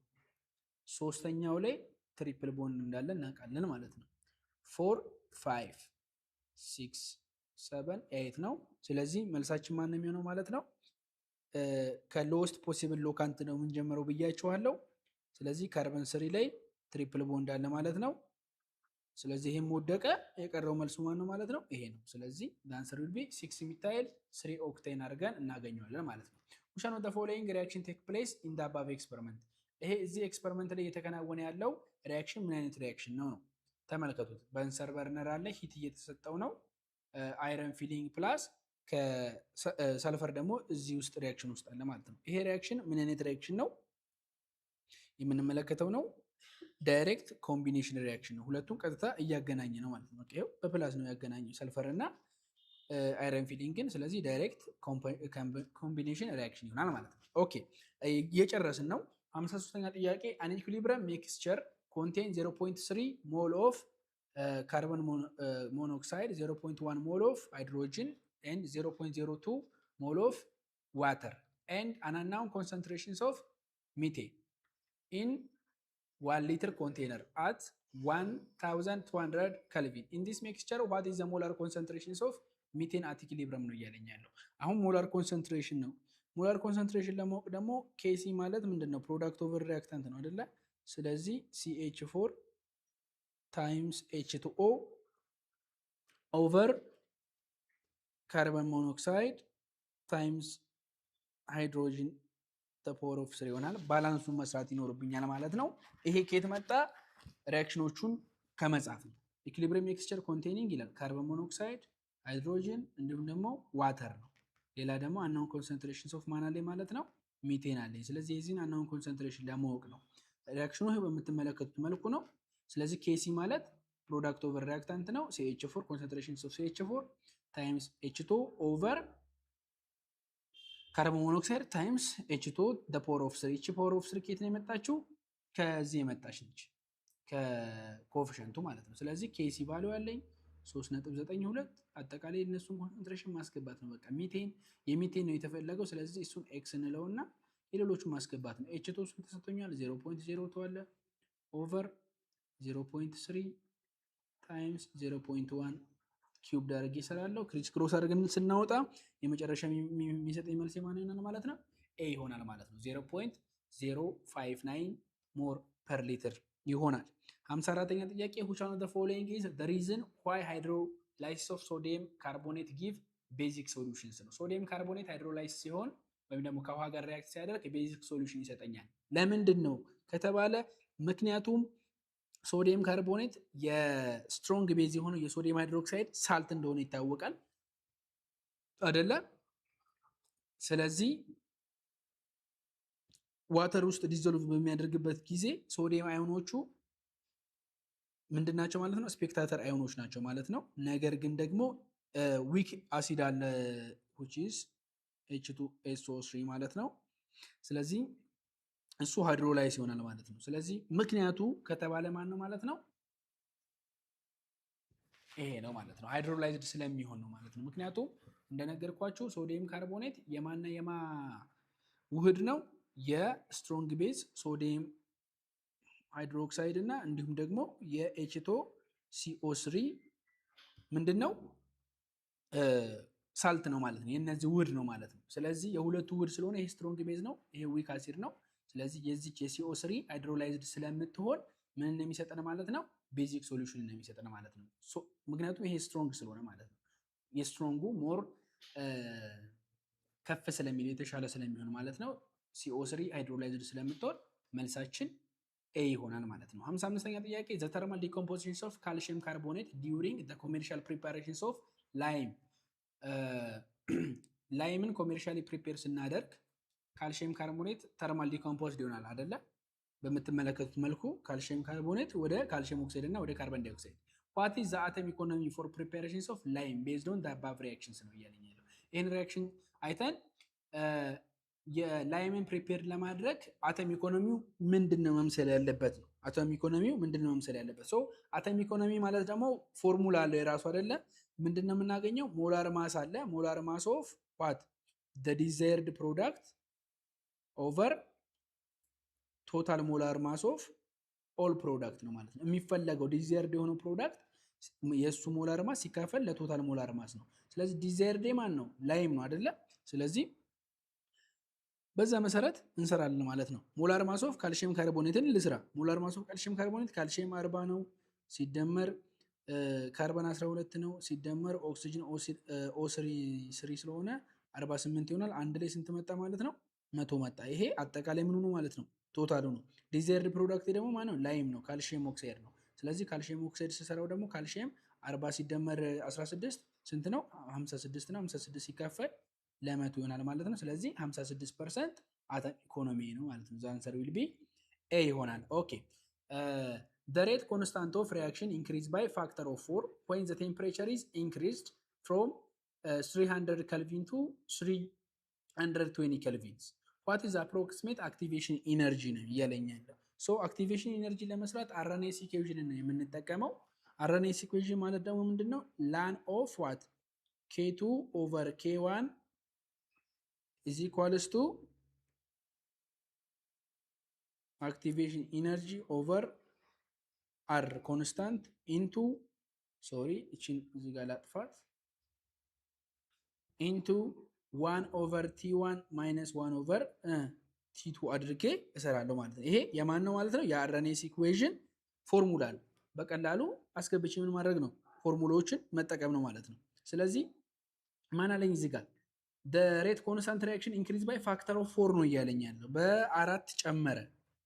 ሶስተኛው ላይ ትሪፕል ቦንድ እንዳለ እናውቃለን ማለት ነው። 4 5 6 7 8 ነው። ስለዚህ መልሳችን ማን ነው የሚሆነው ማለት ነው? ከሎስት ፖሲብል ሎካንት ነው የምንጀምረው ብያችኋለሁ። ስለዚህ ካርበን 3 ላይ ትሪፕል ቦንድ አለ ማለት ነው። ስለዚህ ይሄም ወደቀ። የቀረው መልሱ ማን ነው ማለት ነው? ይሄ ነው። ስለዚህ ዳንሰር ዊል ቢ 6 ሚታይል 3 ኦክቴን አድርገን እናገኘዋለን ማለት ነው። which one of the following reaction take place in the above experiment? ይሄ እዚህ ኤክስፐሪመንት ላይ እየተከናወነ ያለው ሪያክሽን ምን አይነት ሪያክሽን ነው? ተመልከቱት። በንሰር በርነር አለ፣ ሂት እየተሰጠው ነው። አይረን ፊሊንግ ፕላስ ከሰልፈር ደግሞ እዚህ ውስጥ ሪያክሽን ውስጥ አለ ማለት ነው። ይሄ ሪያክሽን ምን አይነት ሪያክሽን ነው የምንመለከተው ነው? ዳይሬክት ኮምቢኔሽን ሪያክሽን ነው። ሁለቱም ቀጥታ እያገናኘ ነው ማለት ነው። ይሄው በፕላስ ነው ያገናኘው ሰልፈር እና አይረን ፊሊንግን። ስለዚህ ዳይሬክት ኮምቢኔሽን ሪያክሽን ይሆናል ማለት ነው። ኦኬ እየጨረስን ነው። 53ኛ ጥያቄ አን ኢኩሊብረም ሚክስቸር ኮንቴን 0.3 ሞል ኦፍ ካርበን ሞኖክሳይድ 0.1 ሞል ኦፍ ሃይድሮጅን ኤንድ 0.02 ሞል ኦፍ ዋተር ኤንድ አን አንናውን ኮንሰንትሬሽንስ ኦፍ ሚቴን ኢን 1 ሊትር ኮንቴነር አት 1200 ከልቪን ኢን ዲስ ሚክስቸር ዋት ኢዝ ዘ ሞላር ኮንሰንትሬሽንስ ኦፍ ሚቴን አት ኢኩሊብረም ነው እያለኝ ያለው። አሁን ሞላር ኮንሰንትሬሽን ነው። ሞላር ኮንሰንትሬሽን ለማወቅ ደግሞ ኬሲ ማለት ምንድን ነው? ፕሮዳክት ኦቨር ሪያክታንት ነው አይደለ? ስለዚህ CH4 ታይምስ H2O ኦቨር ካርበን ሞኖክሳይድ ታይምስ ሃይድሮጅን ፓወር ኦፍ 3 ይሆናል። ባላንሱን መስራት ይኖርብኛል ማለት ነው። ይሄ ከየት መጣ? ሪያክሽኖቹን ከመጻፍ ነው። ኢኩሊብሪየም ሚክስቸር ኮንቴኒንግ ይላል ካርበን ሞኖክሳይድ፣ ሃይድሮጅን እንዲሁም ደግሞ ዋተር ነው። ሌላ ደግሞ አናውን ኮንሰንትሬሽን ኦፍ ማን አለኝ ማለት ነው? ሚቴን አለኝ። ስለዚህ የዚህን አናውን ኮንሰንትሬሽን ለማወቅ ነው። ሪያክሽኑ ይሄ በምትመለከቱት መልኩ ነው። ስለዚህ ኬሲ ማለት ፕሮዳክት ኦቨር ሪያክታንት ነው። CH4 ኮንሰንትሬሽን ኦፍ CH4 ታይምስ H2 ኦቨር ካርቦን ሞኖክሳይድ ታይምስ H2 the power of 3። እቺ ፓወር ኦፍ 3 ከየት ነው የመጣችው? ከዚህ የመጣች ነች፣ ከኮኤፊሽንቱ ማለት ነው። ስለዚህ ኬሲ ቫልዩ ያለኝ 3.92 አጠቃላይ እነሱን ኮንሰንትሬሽን ማስገባት ነው። በቃ የሚቴን ነው የተፈለገው። ስለዚህ እሱን ኤክስ እንለውና የሌሎቹን ማስገባት ነው። H2 እሱን ተሰጥቶኛል 0.02 አለ ኦቨር 0.3 ታይምስ 0.1 ኪዩብ ዳርጌ እሰራለሁ። ክሪስ ክሮስ አድርገን ስናወጣ የመጨረሻ የሚሰጠኝ መልስ የማን ይሆናል ማለት ነው? ኤ ይሆናል ማለት ነው። 0.059 ሞር ፐር ሊትር ይሆናል። 54ኛ ጥያቄ which one of the following is the reason why hydrolysis of sodium carbonate give basic solutions ነው። ሶዲየም ካርቦኔት ሃይድሮላይስ ሲሆን ወይም ደግሞ ከውሃ ጋር ሪያክት ሲያደርግ ቤዚክ ሶሉሽን ይሰጠኛል። ለምንድን ነው ከተባለ ምክንያቱም ሶዲየም ካርቦኔት የስትሮንግ ቤዝ የሆነው የሶዲየም ሃይድሮክሳይድ ሳልት እንደሆነ ይታወቃል አይደለ? ስለዚህ ዋተር ውስጥ ዲዞልቭ በሚያደርግበት ጊዜ ሶዲየም አዮኖቹ ምንድናቸው ማለት ነው? ስፔክታተር አዮኖች ናቸው ማለት ነው። ነገር ግን ደግሞ ዊክ አሲድ አለ which is H2SO3 ማለት ነው። ስለዚህ እሱ ሃይድሮላይዝ ይሆናል ማለት ነው። ስለዚህ ምክንያቱ ከተባለ ማን ነው ማለት ነው? ይሄ ነው ማለት ነው። ሃይድሮላይዝድ ስለሚሆን ነው ማለት ነው። ምክንያቱም እንደነገርኳችሁ ሶዲየም ካርቦኔት የማና የማ ውህድ ነው? የስትሮንግ ቤዝ ሶዲየም ሃይድሮክሳይድ እና እንዲሁም ደግሞ የH2CO3 ምንድነው ሳልት ነው ማለት ነው። የነዚህ ውህድ ነው ማለት ነው። ስለዚህ የሁለቱ ውህድ ስለሆነ ይሄ ስትሮንግ ቤዝ ነው፣ ይሄ ዊክ አሲድ ነው። ስለዚህ የዚች የሲኦ3 ሃይድሮላይዝድ ስለምትሆን ምን ነው የሚሰጠን ማለት ነው? ቤዚክ ሶሉሽን ነው የሚሰጠን ማለት ነው። ምክንያቱም ይሄ ስትሮንግ ስለሆነ ማለት ነው። የስትሮንጉ ሞር ከፍ ስለሚል የተሻለ ስለሚሆን ማለት ነው። ሲኦ3 ሃይድሮላይዝድ ስለምትሆን መልሳችን ኤ ይሆናል ማለት ነው። 55ኛ ጥያቄ ዘ ተርማል ዲኮምፖዚሽን ኦፍ ካልሲየም ካርቦኔት ዲዩሪንግ ዘ ኮሜርሻል ፕሪፓሬሽንስ ኦፍ ላይም። ላይምን ኮሜርሻሊ ፕሪፔር ስናደርግ ካልሲየም ካርቦኔት ተርማል ዲኮምፖዝድ ይሆናል አይደለ? በምትመለከቱት መልኩ ካልሲየም ካርቦኔት ወደ ካልሲየም ኦክሳይድ እና ወደ ካርቦን ዳይኦክሳይድ። ዋት ኢዝ ዘ አተም ኢኮኖሚ ፎር ፕሪፓሬሽንስ ኦፍ ላይም ቤዝድ ኦን ዘ አባቭ ሪአክሽንስ ነው እያለኝ ያለው። ይህን ሪአክሽን አይተን የላይምን ፕሪፔር ለማድረግ አተም ኢኮኖሚው ምንድነው መምሰል ያለበት ነው። አተም ኢኮኖሚው ምንድነው መምሰል ያለበት? ሶ አተም ኢኮኖሚ ማለት ደግሞ ፎርሙላ አለው የራሱ አይደለ? ምንድነው የምናገኘው? ሞላር ማስ አለ። ሞላር ማስ ኦፍ ዋት the desired product over total molar mass of all product ነው ማለት ነው። የሚፈለገው ዲዛይርድ የሆነው ፕሮዳክት የሱ ሞላር ማስ ሲካፈል ለቶታል ሞላር ማስ ነው። ስለዚህ ዲዛይርድ ማን ነው? ላይም ነው አይደለ? ስለዚህ በዛ መሰረት እንሰራለን ማለት ነው። ሞላር ማስ ኦፍ ካልሲየም ካርቦኔትን ልስራ። ሞላር ማስ ኦፍ ካልሲየም ካርቦኔት ካልሲየም 40 ነው ሲደመር ካርቦን 12 ነው ሲደመር ኦክሲጅን O3 ስለሆነ 48 ይሆናል። አንድ ላይ ስንት መጣ ማለት ነው? 100 መጣ። ይሄ አጠቃላይ ምኑ ነው ማለት ነው? ቶታሉ ነው። ዲዛይርድ ፕሮዳክት ደግሞ ማን ነው? ላይም ነው፣ ካልሲየም ኦክሳይድ ነው። ስለዚህ ካልሲየም ኦክሳይድ ሲሰራው ደግሞ ካልሲየም 40 ሲደመር 16 ስንት ነው? 56 ነው። 56 ሲካፈል ለ100 ይሆናል ማለት ነው። ስለዚህ 56% አተም ኢኮኖሚ ነው ማለት ነው። ዘ አንሰር ዊል ቢ ኤ ይሆናል። ኦኬ the rate constant of reaction increased by factor of 4 when the temperature is increased from 300 Kelvin to 320 kelvins. What is the approximate activation energy ነው እያለኝ ያለው። ሶ አክቲቬሽን ኢነርጂ ለመስራት አርኤንኤስ ኢኩዌሽን ነው የምንጠቀመው። አርኤንኤስ ኢኩዌሽን ማለት ደግሞ ምንድነው? ln of what k2 over k1 is equals to activation energy over r constant into እቺን እዚህ ጋር ላጥፋት into 1 over t1 minus 1 over t2 አድርጌ እሰራለሁ ማለት ነው። ይሄ የማን ነው ማለት ነው? የአርኤንኤስ ኢኩዌሽን ፎርሙላ ነው። በቀላሉ አስገብቼ ምን ማድረግ ነው? ፎርሙላዎችን መጠቀም ነው ማለት ነው። ስለዚህ ማን አለኝ እዚህ ጋር the rate constant reaction increase by factor of 4 ነው እያለኝ ያለው።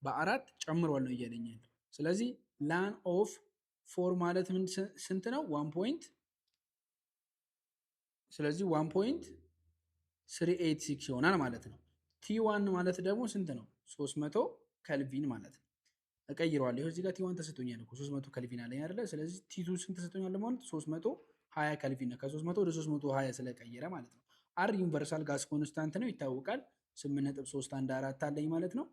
በአራት ጨምሯል ነው እያለኝ ያለው። ስለዚህ ln of 4 ማለት ምን ስንት ነው? 1 ስለዚህ 1.386 ይሆናል ማለት ነው። T1 ማለት ደግሞ ስንት ነው? 300 ከልቪን ማለት ነው። እቀይረዋለሁ። ይሄ እዚህ ጋር T1 ተሰጥቶኛል እኮ 300 ከልቪን አለኝ አይደለ? ስለዚህ T2 ስንት ተሰጥቶኛል ማለት 320 ከልቪን ነው። ከ300 ወደ 320 ስለቀየረ ማለት ነው። አር ዩኒቨርሳል ጋስ ኮንስታንት ነው ይታወቃል። 8.314 አለኝ ማለት ነው።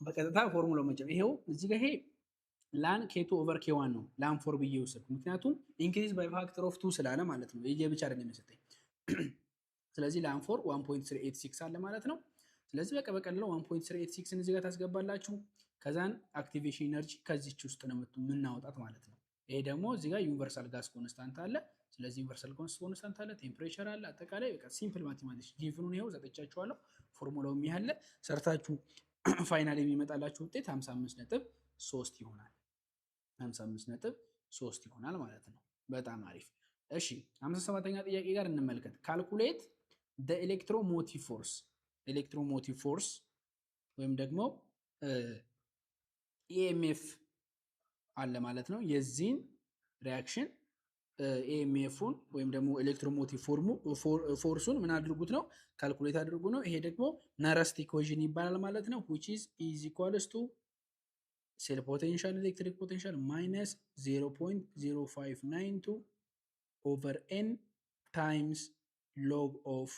በቀጥታ ፎርሙላው መጨረሻ ይሄው እዚህ ጋር ይሄ ላን ኬቱ ኦቨር ኬዋን ነው። ላን ፎር ብዬ ወሰድኩ፣ ምክንያቱም ኢንክሪዝ ባይ ፋክተር ኦፍ 2 ስላለ ማለት ነው። ይሄ ብቻ አይደለም የሚሰጠኝ። ስለዚህ ላን ፎር 1.386 አለ ማለት ነው። ስለዚህ በቀላሉ 1.386ን እዚህ ጋር ታስገባላችሁ። ከዛን አክቲቬሽን ኢነርጂ ከዚህች ውስጥ ነው የምናወጣት ማለት ነው። ይሄ ደግሞ እዚህ ጋር ዩኒቨርሳል ጋስ ኮንስታንት አለ። ስለዚህ ዩኒቨርሳል ጋስ ኮንስታንት አለ፣ ቴምፕሬቸር አለ። አጠቃላይ በቃ ሲምፕል ማቴማቲክስ ጊቭኑን ይሄው ዘጠቻችኋለሁ። ፎርሙላው ያለ ሰርታችሁ ፋይናል የሚመጣላችሁ ውጤት 55.3 ይሆናል። 55.3 ይሆናል ማለት ነው። በጣም አሪፍ። እሺ 57ኛ ጥያቄ ጋር እንመልከት። ካልኩሌት the ኤሌክትሮሞቲቭ ፎርስ ወይም ደግሞ ኢኤምኤፍ አለ ማለት ነው። የዚህን ሪአክሽን ኢኤምኤፉን ወይም ደግሞ ኤሌክትሮሞቲቭ ፎርሱን ምን አድርጉት ነው? ካልኩሌት አድርጉ ነው። ይሄ ደግሞ ነረስት ኢኩዌሽን ይባላል ማለት ነው። which is equals to ሴል ፖቴንሻል ኤሌክትሪክ ፖቴንሻል ማይነስ 0.0592 ኦቨር ኤን ታይምስ ሎግ ኦፍ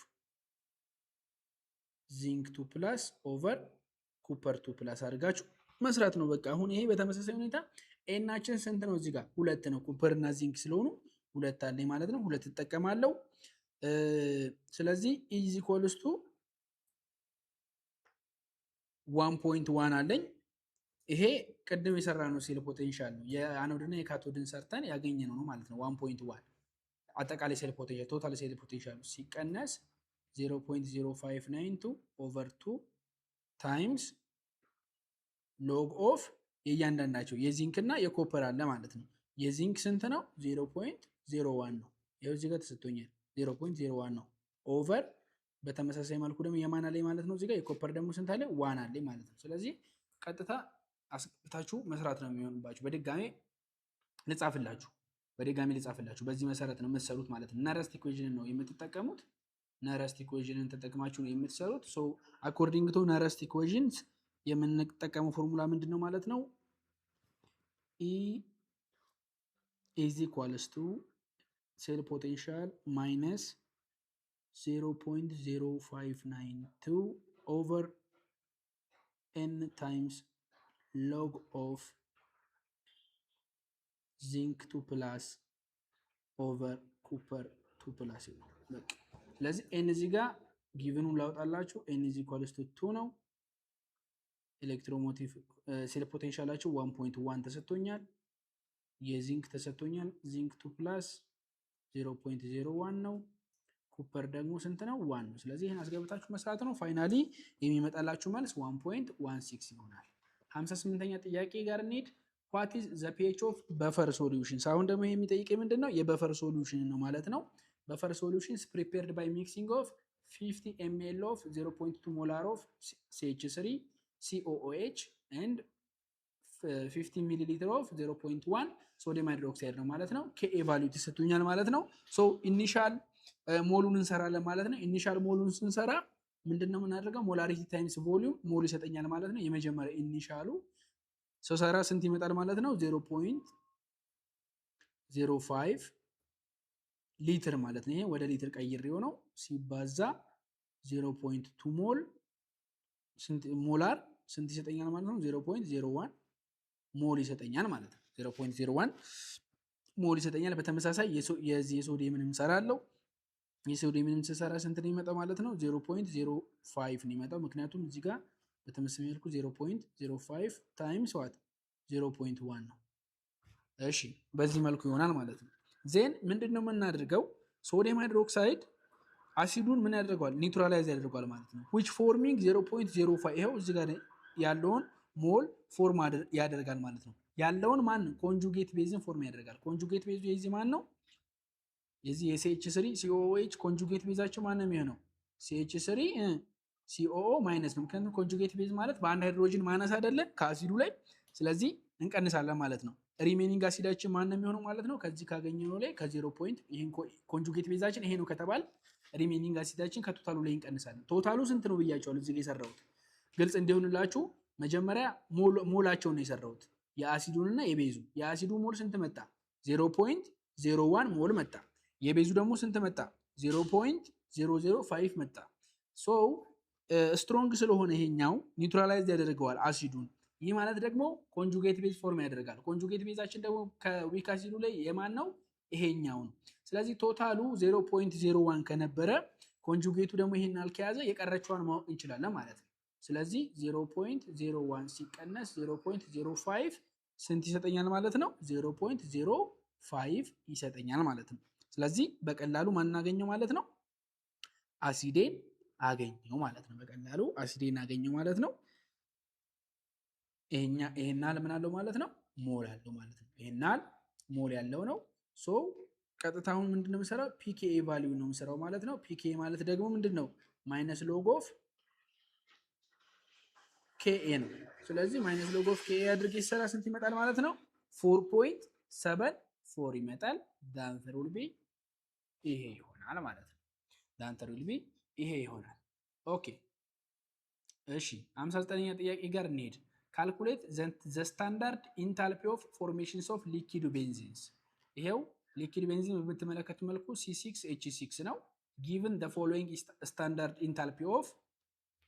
ዚንክ 2 ፕላስ ኦቨር ኩፐር 2 ፕላስ አድርጋችሁ መስራት ነው። በቃ አሁን ይሄ በተመሳሳይ ሁኔታ ኤናችን ስንት ነው? እዚህ ጋር 2 ነው። ኩፐር እና ዚንክ ስለሆኑ 2 አለኝ ማለት ነው። 2 እጠቀማለሁ። ስለዚህ ኢዝ ኢኳልስ ቱ 1.1 አለኝ ይሄ ቅድም የሰራነው ሴል ፖቴንሻል ነው። የአኖድና የካቶድን ሰርተን ያገኘነው ነው ማለት ነው። 1.1 አጠቃላይ ሴል ፖቴንሻል ቶታል ሴል ፖቴንሻል ሲቀነስ 0.0592 ኦቨር 2 ታይምስ ሎግ ኦፍ የእያንዳንዳቸው የዚንክ እና የኮፐር አለ ማለት ነው። የዚንክ ስንት ነው? 0.01 ነው። ይኸው እዚህ ጋር ተሰጥቶኛል 0.01 ነው። ኦቨር በተመሳሳይ መልኩ ደግሞ የማን አለኝ ማለት ነው። እዚህ ጋር የኮፐር ደግሞ ስንት አለ? 1 አለኝ ማለት ነው። ስለዚህ ቀጥታ አስቀጥታችሁ መስራት ነው የሚሆንባችሁ። በድጋሜ ልጻፍላችሁ በዚህ መሰረት ነው የምትሰሩት ማለት ነው። ነረስት ኢኩዌሽንን ነው የምትጠቀሙት። ነረስት ኢኩዌሽንን ተጠቅማችሁ ነው የምትሰሩት። ሶ አኮርዲንግ ቱ ነረስት ኢኩዌሽንስ የምንጠቀመው ፎርሙላ ምንድን ነው ማለት ነው? E is equals to cell potential minus 0.0592 over n times log of zinc 2 plus over copper 2 plus ይሆናል። ስለዚህ n እዚህ ጋር ጊቭኑን ላውጣላችሁ n is equals to 2 ነው። ኤሌክትሮሞቲቭ ሴል ፖቴንሻላችሁ 1.1 ተሰጥቶኛል። የዚንክ ተሰጥቶኛል። ዚንክ 2 ፕላስ 0.01 ነው። ኮፐር ደግሞ ስንት ነው? 1 ነው። ስለዚህ ይሄን አስገብታችሁ መስራት ነው። ፋይናሊ የሚመጣላችሁ መልስ 1.16 ይሆናል። 58ኛ ጥያቄ ጋር እንሂድ። what is the pH of buffer solutions? አሁን ደግሞ ይሄ የሚጠይቀኝ ምንድነው? የበፈር ሶሉሽን ነው ማለት ነው። በፈር ሶሉሽንስ prepared by mixing of 50 ml of 0.2 molar of CH3 COOH and 50 ሚሊሊትር ኦፍ 0.1 ሶዲየም ሃይድሮክሳይድ ነው ማለት ነው። ኬኤ ቫልዩ ተሰጥቶኛል ማለት ነው። ሶ ኢኒሻል ሞሉን እንሰራለን ማለት ነው። ኢኒሻል ሞሉን ስንሰራ ምንድነው የምናደርገው? ሞላሪቲ ታይምስ ቮሊዩም ሞል ይሰጠኛል ማለት ነው። የመጀመሪያ ኢኒሻሉ ሰራ ስንት ይመጣል ማለት ነው? 0.05 ሊትር ማለት ነው። ይሄ ወደ ሊትር ቀይሬው ነው ሲባዛ 0.2 ሞል ሞላር ስንት ይሰጠኛል ማለት ነው? 0.01 ሞል ይሰጠኛል ማለት ነው። 0.01 ሞል ይሰጠኛል። በተመሳሳይ የዚህ የሶዲየምንም እንሰራለሁ። የሶዲየምንም ስሰራ ስንት ነው የሚመጣው ማለት ነው? 0.05 ነው የሚመጣው። ምክንያቱም እዚህ ጋር በተመሳሳይ መልኩ 0.05 ታይምስ ዋት 0.1 ነው። እሺ በዚህ መልኩ ይሆናል ማለት ነው። ዜን ምንድነው የምናደርገው? ሶዲየም ሃይድሮክሳይድ አሲዱን ምን ያደርገዋል? ኒውትራላይዝ ያደርገዋል ማለት ነው። which forming 0.05 ይሄው እዚህ ጋር ያለውን ሞል ፎርም ያደርጋል ማለት ነው። ያለውን ማን ኮንጁጌት ቤዝን ፎርም ያደርጋል። ኮንጁጌት ቤዙ የዚህ ማን ነው? የዚህ የCH3 COOH ኮንጁጌት ቤዛቸው ማን ነው የሚሆነው? CH3 COO ማይነስ ነው። ምክንያቱም ኮንጁጌት ቤዝ ማለት በአንድ ሃይድሮጅን ማነስ አይደለ ከአሲዱ ላይ። ስለዚህ እንቀንሳለን ማለት ነው። ሪሜኒንግ አሲዳችን ማን ነው የሚሆነው ማለት ነው? ከዚህ ካገኘነው ላይ ከ0 ፖይንት ይሄን ኮንጁጌት ቤዛችን ይሄ ነው ከተባል ሪሜኒንግ አሲዳችን ከቶታሉ ላይ እንቀንሳለን። ቶታሉ ስንት ነው ብያቸዋለሁ እዚህ ጋር የሰራሁት ግልጽ እንዲሆንላችሁ መጀመሪያ ሞላቸውን ነው የሰራሁት የአሲዱንና የቤዙ። የአሲዱ ሞል ስንት መጣ? 0.01 ሞል መጣ። የቤዙ ደግሞ ስንት መጣ? 0.005 መጣ። ሶ ስትሮንግ ስለሆነ ይሄኛው ኒውትራላይዝ ያደርገዋል አሲዱን። ይህ ማለት ደግሞ ኮንጁጌት ቤዝ ፎርም ያደርጋል። ኮንጁጌት ቤዛችን ደግሞ ከዊክ አሲዱ ላይ የማን ነው? ይሄኛው ነው። ስለዚህ ቶታሉ 0.01 ከነበረ ኮንጁጌቱ ደግሞ ይሄን አልከያዘ የቀረችዋን ማወቅ እንችላለን ማለት ነው። ስለዚህ 0.01 ሲቀነስ 0.05 ስንት ይሰጠኛል ማለት ነው? 0.05 ይሰጠኛል ማለት ነው። ስለዚህ በቀላሉ ማን አገኘው ማለት ነው? አሲዴን አገኘው ማለት ነው። በቀላሉ አሲዴን አገኘው ማለት ነው። ይሄናል ምን አለው ማለት ነው? ሞል አለው ማለት ነው። ይሄናል ሞል ያለው ነው። ሶ ቀጥታውን ምንድነው የምሰራው? ፒኬኤ ቫልዩ ነው የምሰራው ማለት ነው። ፒኬኤ ማለት ደግሞ ምንድነው? ማይነስ ሎግ ኦፍ ኬኤ ነው። ስለዚህ ማይነስ ሎግ ኦፍ ኬኤ አድርጌ ሲሰራ ስንት ይመጣል ማለት ነው? 4.74 ይመጣል። ዳንተር ዊል ቢ ይሄ ይሆናል ማለት ነው። ዳንተር ዊል ቢ ይሄ ይሆናል። ኦኬ እሺ 59ኛ ጥያቄ ጋር እንሄድ። ካልኩሌት ዘ ስታንዳርድ ኢንታልፒ ኦፍ ፎርሜሽንስ ኦፍ ሊኪድ ቤንዚንስ። ይሄው ሊኪድ ቤንዚን በምትመለከቱ መልኩ C6H6 ነው። ጊቭን ዘ ፎሎዊንግ ስታንዳርድ ኢንታልፒ ኦፍ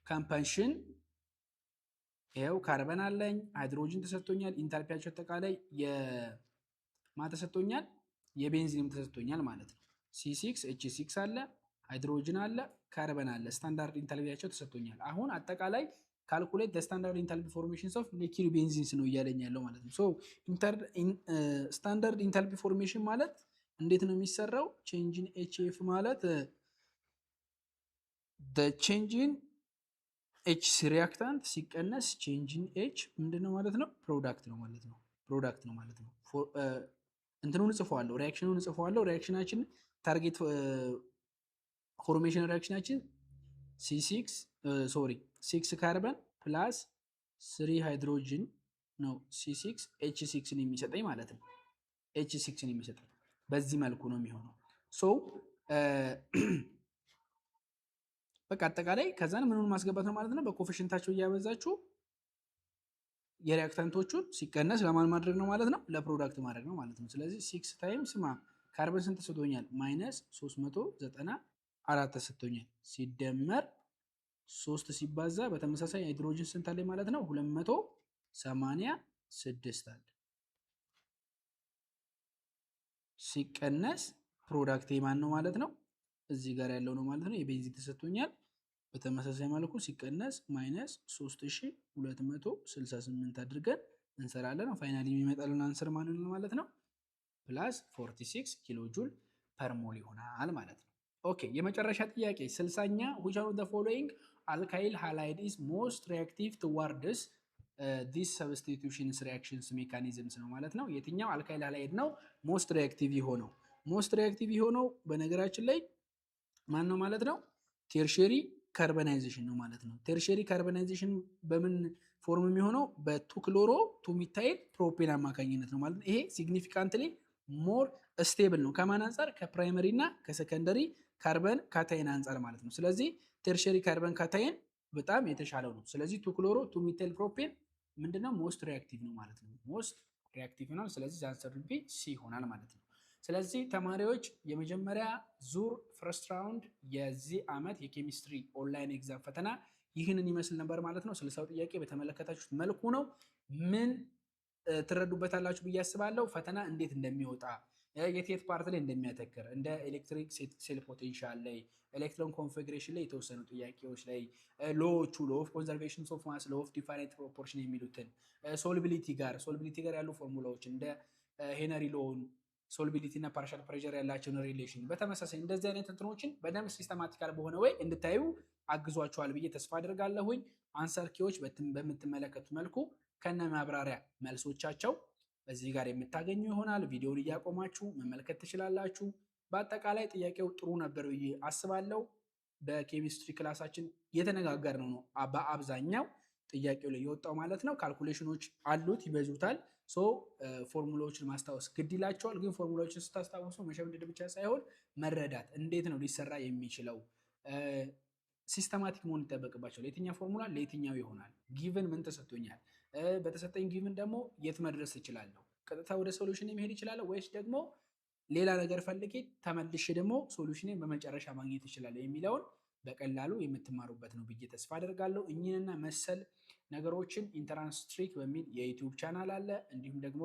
ኮምፓንሽን። ይሄው ካርበን አለኝ፣ ሃይድሮጅን ተሰጥቶኛል። ኢንታልፒያቸው አጠቃላይ ተሰጥቶኛል፣ የቤንዚንም ተሰጥቶኛል ማለት ነው። C6H6 አለ፣ ሃይድሮጅን አለ፣ ካርበን አለ። ስታንዳርድ ኢንታልፒያቸው ተሰጥቶኛል። አሁን አጠቃላይ ካልኩሌት ስታንዳርድ ኢንታልፒ ፎርሜሽንስ ኦፍ ሊኪድ ቤንዚንስ ነው እያለኝ ያለው ማለት ነው። ስታንዳርድ ኢንታልፒ ፎርሜሽን ማለት እንዴት ነው የሚሰራው? ቼንጅን ኤችኤፍ ማለት ቼንጅን ኤች ሪያክታንት ሲቀነስ ቼንጅን ኤች ምንድነው ማለት ነው? ፕሮዳክት ነው ማለት ነው። ፕሮዳክት ነው ማለት ነው። እንትኑን እጽፈዋለሁ፣ ሪያክሽኑን እጽፈዋለሁ። ሪያክሽናችን ታርጌት ፎርሜሽን ሪያክሽናችን ሲክስ ካርበን ፕላስ 3 ሃይድሮጅን ነው C6 H6ን የሚሰጠኝ ማለት ነው። H6ን የሚሰጠኝ በዚህ መልኩ ነው የሚሆነው። በቃ አጠቃላይ ከዛን ምኑን ማስገባት ነው ማለት ነው። በኮፊሽንታቸው እያበዛችሁ የሪያክታንቶቹን ሲቀነስ ለማን ማድረግ ነው ማለት ነው? ለፕሮዳክት ማድረግ ነው ማለት ነው። ስለዚህ 6 ታይምስ ካርበን ስንት ተሰጥቶኛል? ማይነስ 394 ተሰጥቶኛል። ሲደመር 3 ሲባዛ በተመሳሳይ ሃይድሮጅን ስንት አለ ማለት ነው? 286 አለ። ሲቀነስ ፕሮዳክት የማን ነው ማለት ነው? እዚህ ጋር ያለው ነው ማለት ነው። የቤንዚን ተሰጥቶኛል። በተመሳሳይ መልኩ ሲቀነስ ማይነስ 3268 አድርገን እንሰራለን። ፋይናሊ የሚመጣልን አንሰር ማንን ማለት ነው? ፕላስ 46 ኪሎ ጁል ፐር ሞል ይሆናል ማለት ነው። ኦኬ የመጨረሻ ጥያቄ 60ኛ which of the following alkyl halide is most reactive towards these substitutions reactions mechanisms ነው ማለት ነው። የትኛው አልካይል ሃላይድ ነው ሞስት ሪአክቲቭ የሆነው? ሞስት ሪአክቲቭ የሆነው በነገራችን ላይ ማን ነው ማለት ነው? ቴርሸሪ ካርቦናይዜሽን ነው ማለት ነው። ቴርሸሪ ካርቦናይዜሽን በምን ፎርም የሚሆነው? በቱ ክሎሮ ቱ ሚታይል ፕሮፔን አማካኝነት ነው ማለት ነው። ይሄ ሲግኒፊካንትሊ ሞር ስቴብል ነው ከማን አንጻር? ከፕራይመሪ እና ከሰከንደሪ ካርበን ካታይን አንጻር ማለት ነው። ስለዚህ ቴርሸሪ ካርበን ካታይን በጣም የተሻለው ነው። ስለዚህ ቱ ክሎሮ ቱ ሚታይል ፕሮፔን ምንድነው? ሞስት ሪአክቲቭ ነው ማለት ነው። ሞስት ሪአክቲቭ ይሆናል። ስለዚህ አንሰር ቢ ሲ ይሆናል ማለት ነው። ስለዚህ ተማሪዎች የመጀመሪያ ዙር ፈርስት ራውንድ የዚህ ዓመት የኬሚስትሪ ኦንላይን ኤግዛም ፈተና ይህንን ይመስል ነበር ማለት ነው። 60ው ጥያቄ በተመለከታችሁት መልኩ ነው። ምን ትረዱበታላችሁ ብዬ አስባለሁ። ፈተና እንዴት እንደሚወጣ የት ፓርት ላይ እንደሚያተክር እንደ ኤሌክትሪክ ሴል ፖቴንሻል ላይ፣ ኤሌክትሮን ኮንፊግሬሽን ላይ የተወሰኑ ጥያቄዎች ላይ ሎዎቹ ሎ ኦፍ ኮንዘርቬሽን ኦፍ ማስ፣ ሎ ኦፍ ዲፋይናይት ፕሮፖርሽን የሚሉትን ሶልቢሊቲ ጋር ያሉ ፎርሙላዎች እንደ ሄነሪ ሎውን ሶልቢሊቲ እና ፓርሻል ፕሬሸር ያላቸውን ሪሌሽን በተመሳሳይ እንደዚህ አይነት እንትኖችን በደንብ ሲስተማቲካል በሆነ ወይ እንድታዩ አግዟቸዋል ብዬ ተስፋ አድርጋለሁኝ። አንሰር ኪዎች በምትመለከቱት መልኩ ከነ ማብራሪያ መልሶቻቸው እዚህ ጋር የምታገኙ ይሆናል። ቪዲዮውን እያቆማችሁ መመልከት ትችላላችሁ። በአጠቃላይ ጥያቄው ጥሩ ነበር ብዬ አስባለሁ። በኬሚስትሪ ክላሳችን የተነጋገርነው ነው በአብዛኛው ጥያቄው ላይ የወጣው ማለት ነው። ካልኩሌሽኖች አሉት ይበዙታል። ፎርሙላዎችን ማስታወስ ግድ ይላቸዋል። ግን ፎርሙላዎችን ስታስታውሱ መሸምደድ ብቻ ሳይሆን መረዳት እንዴት ነው ሊሰራ የሚችለው ሲስተማቲክ መሆን ይጠበቅባቸዋል። የትኛው ፎርሙላ ለየትኛው ይሆናል፣ ጊቭን ምን ተሰጥቶኛል፣ በተሰጠኝ ጊቭን ደግሞ የት መድረስ እችላለሁ፣ ቀጥታ ወደ ሶሉሽን መሄድ እችላለሁ ወይስ ደግሞ ሌላ ነገር ፈልጌ ተመልሼ ደግሞ ሶሉሽንን በመጨረሻ ማግኘት እችላለሁ የሚለውን በቀላሉ የምትማሩበት ነው ብዬ ተስፋ አደርጋለሁ። እኚህንና መሰል ነገሮችን ኢንተራንስ ትሪክ በሚል የዩቲዩብ ቻናል አለ፣ እንዲሁም ደግሞ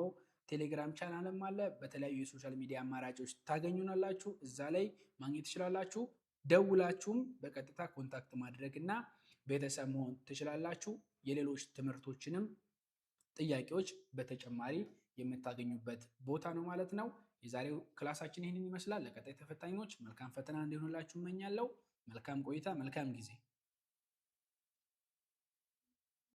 ቴሌግራም ቻናልም አለ። በተለያዩ የሶሻል ሚዲያ አማራጮች ታገኙናላችሁ፣ እዛ ላይ ማግኘት ትችላላችሁ። ደውላችሁም በቀጥታ ኮንታክት ማድረግ እና ቤተሰብ መሆን ትችላላችሁ። የሌሎች ትምህርቶችንም ጥያቄዎች በተጨማሪ የምታገኙበት ቦታ ነው ማለት ነው። የዛሬው ክላሳችን ይህንን ይመስላል። ለቀጣይ ተፈታኞች መልካም ፈተና እንዲሆንላችሁ እመኛለሁ። መልካም ቆይታ፣ መልካም ጊዜ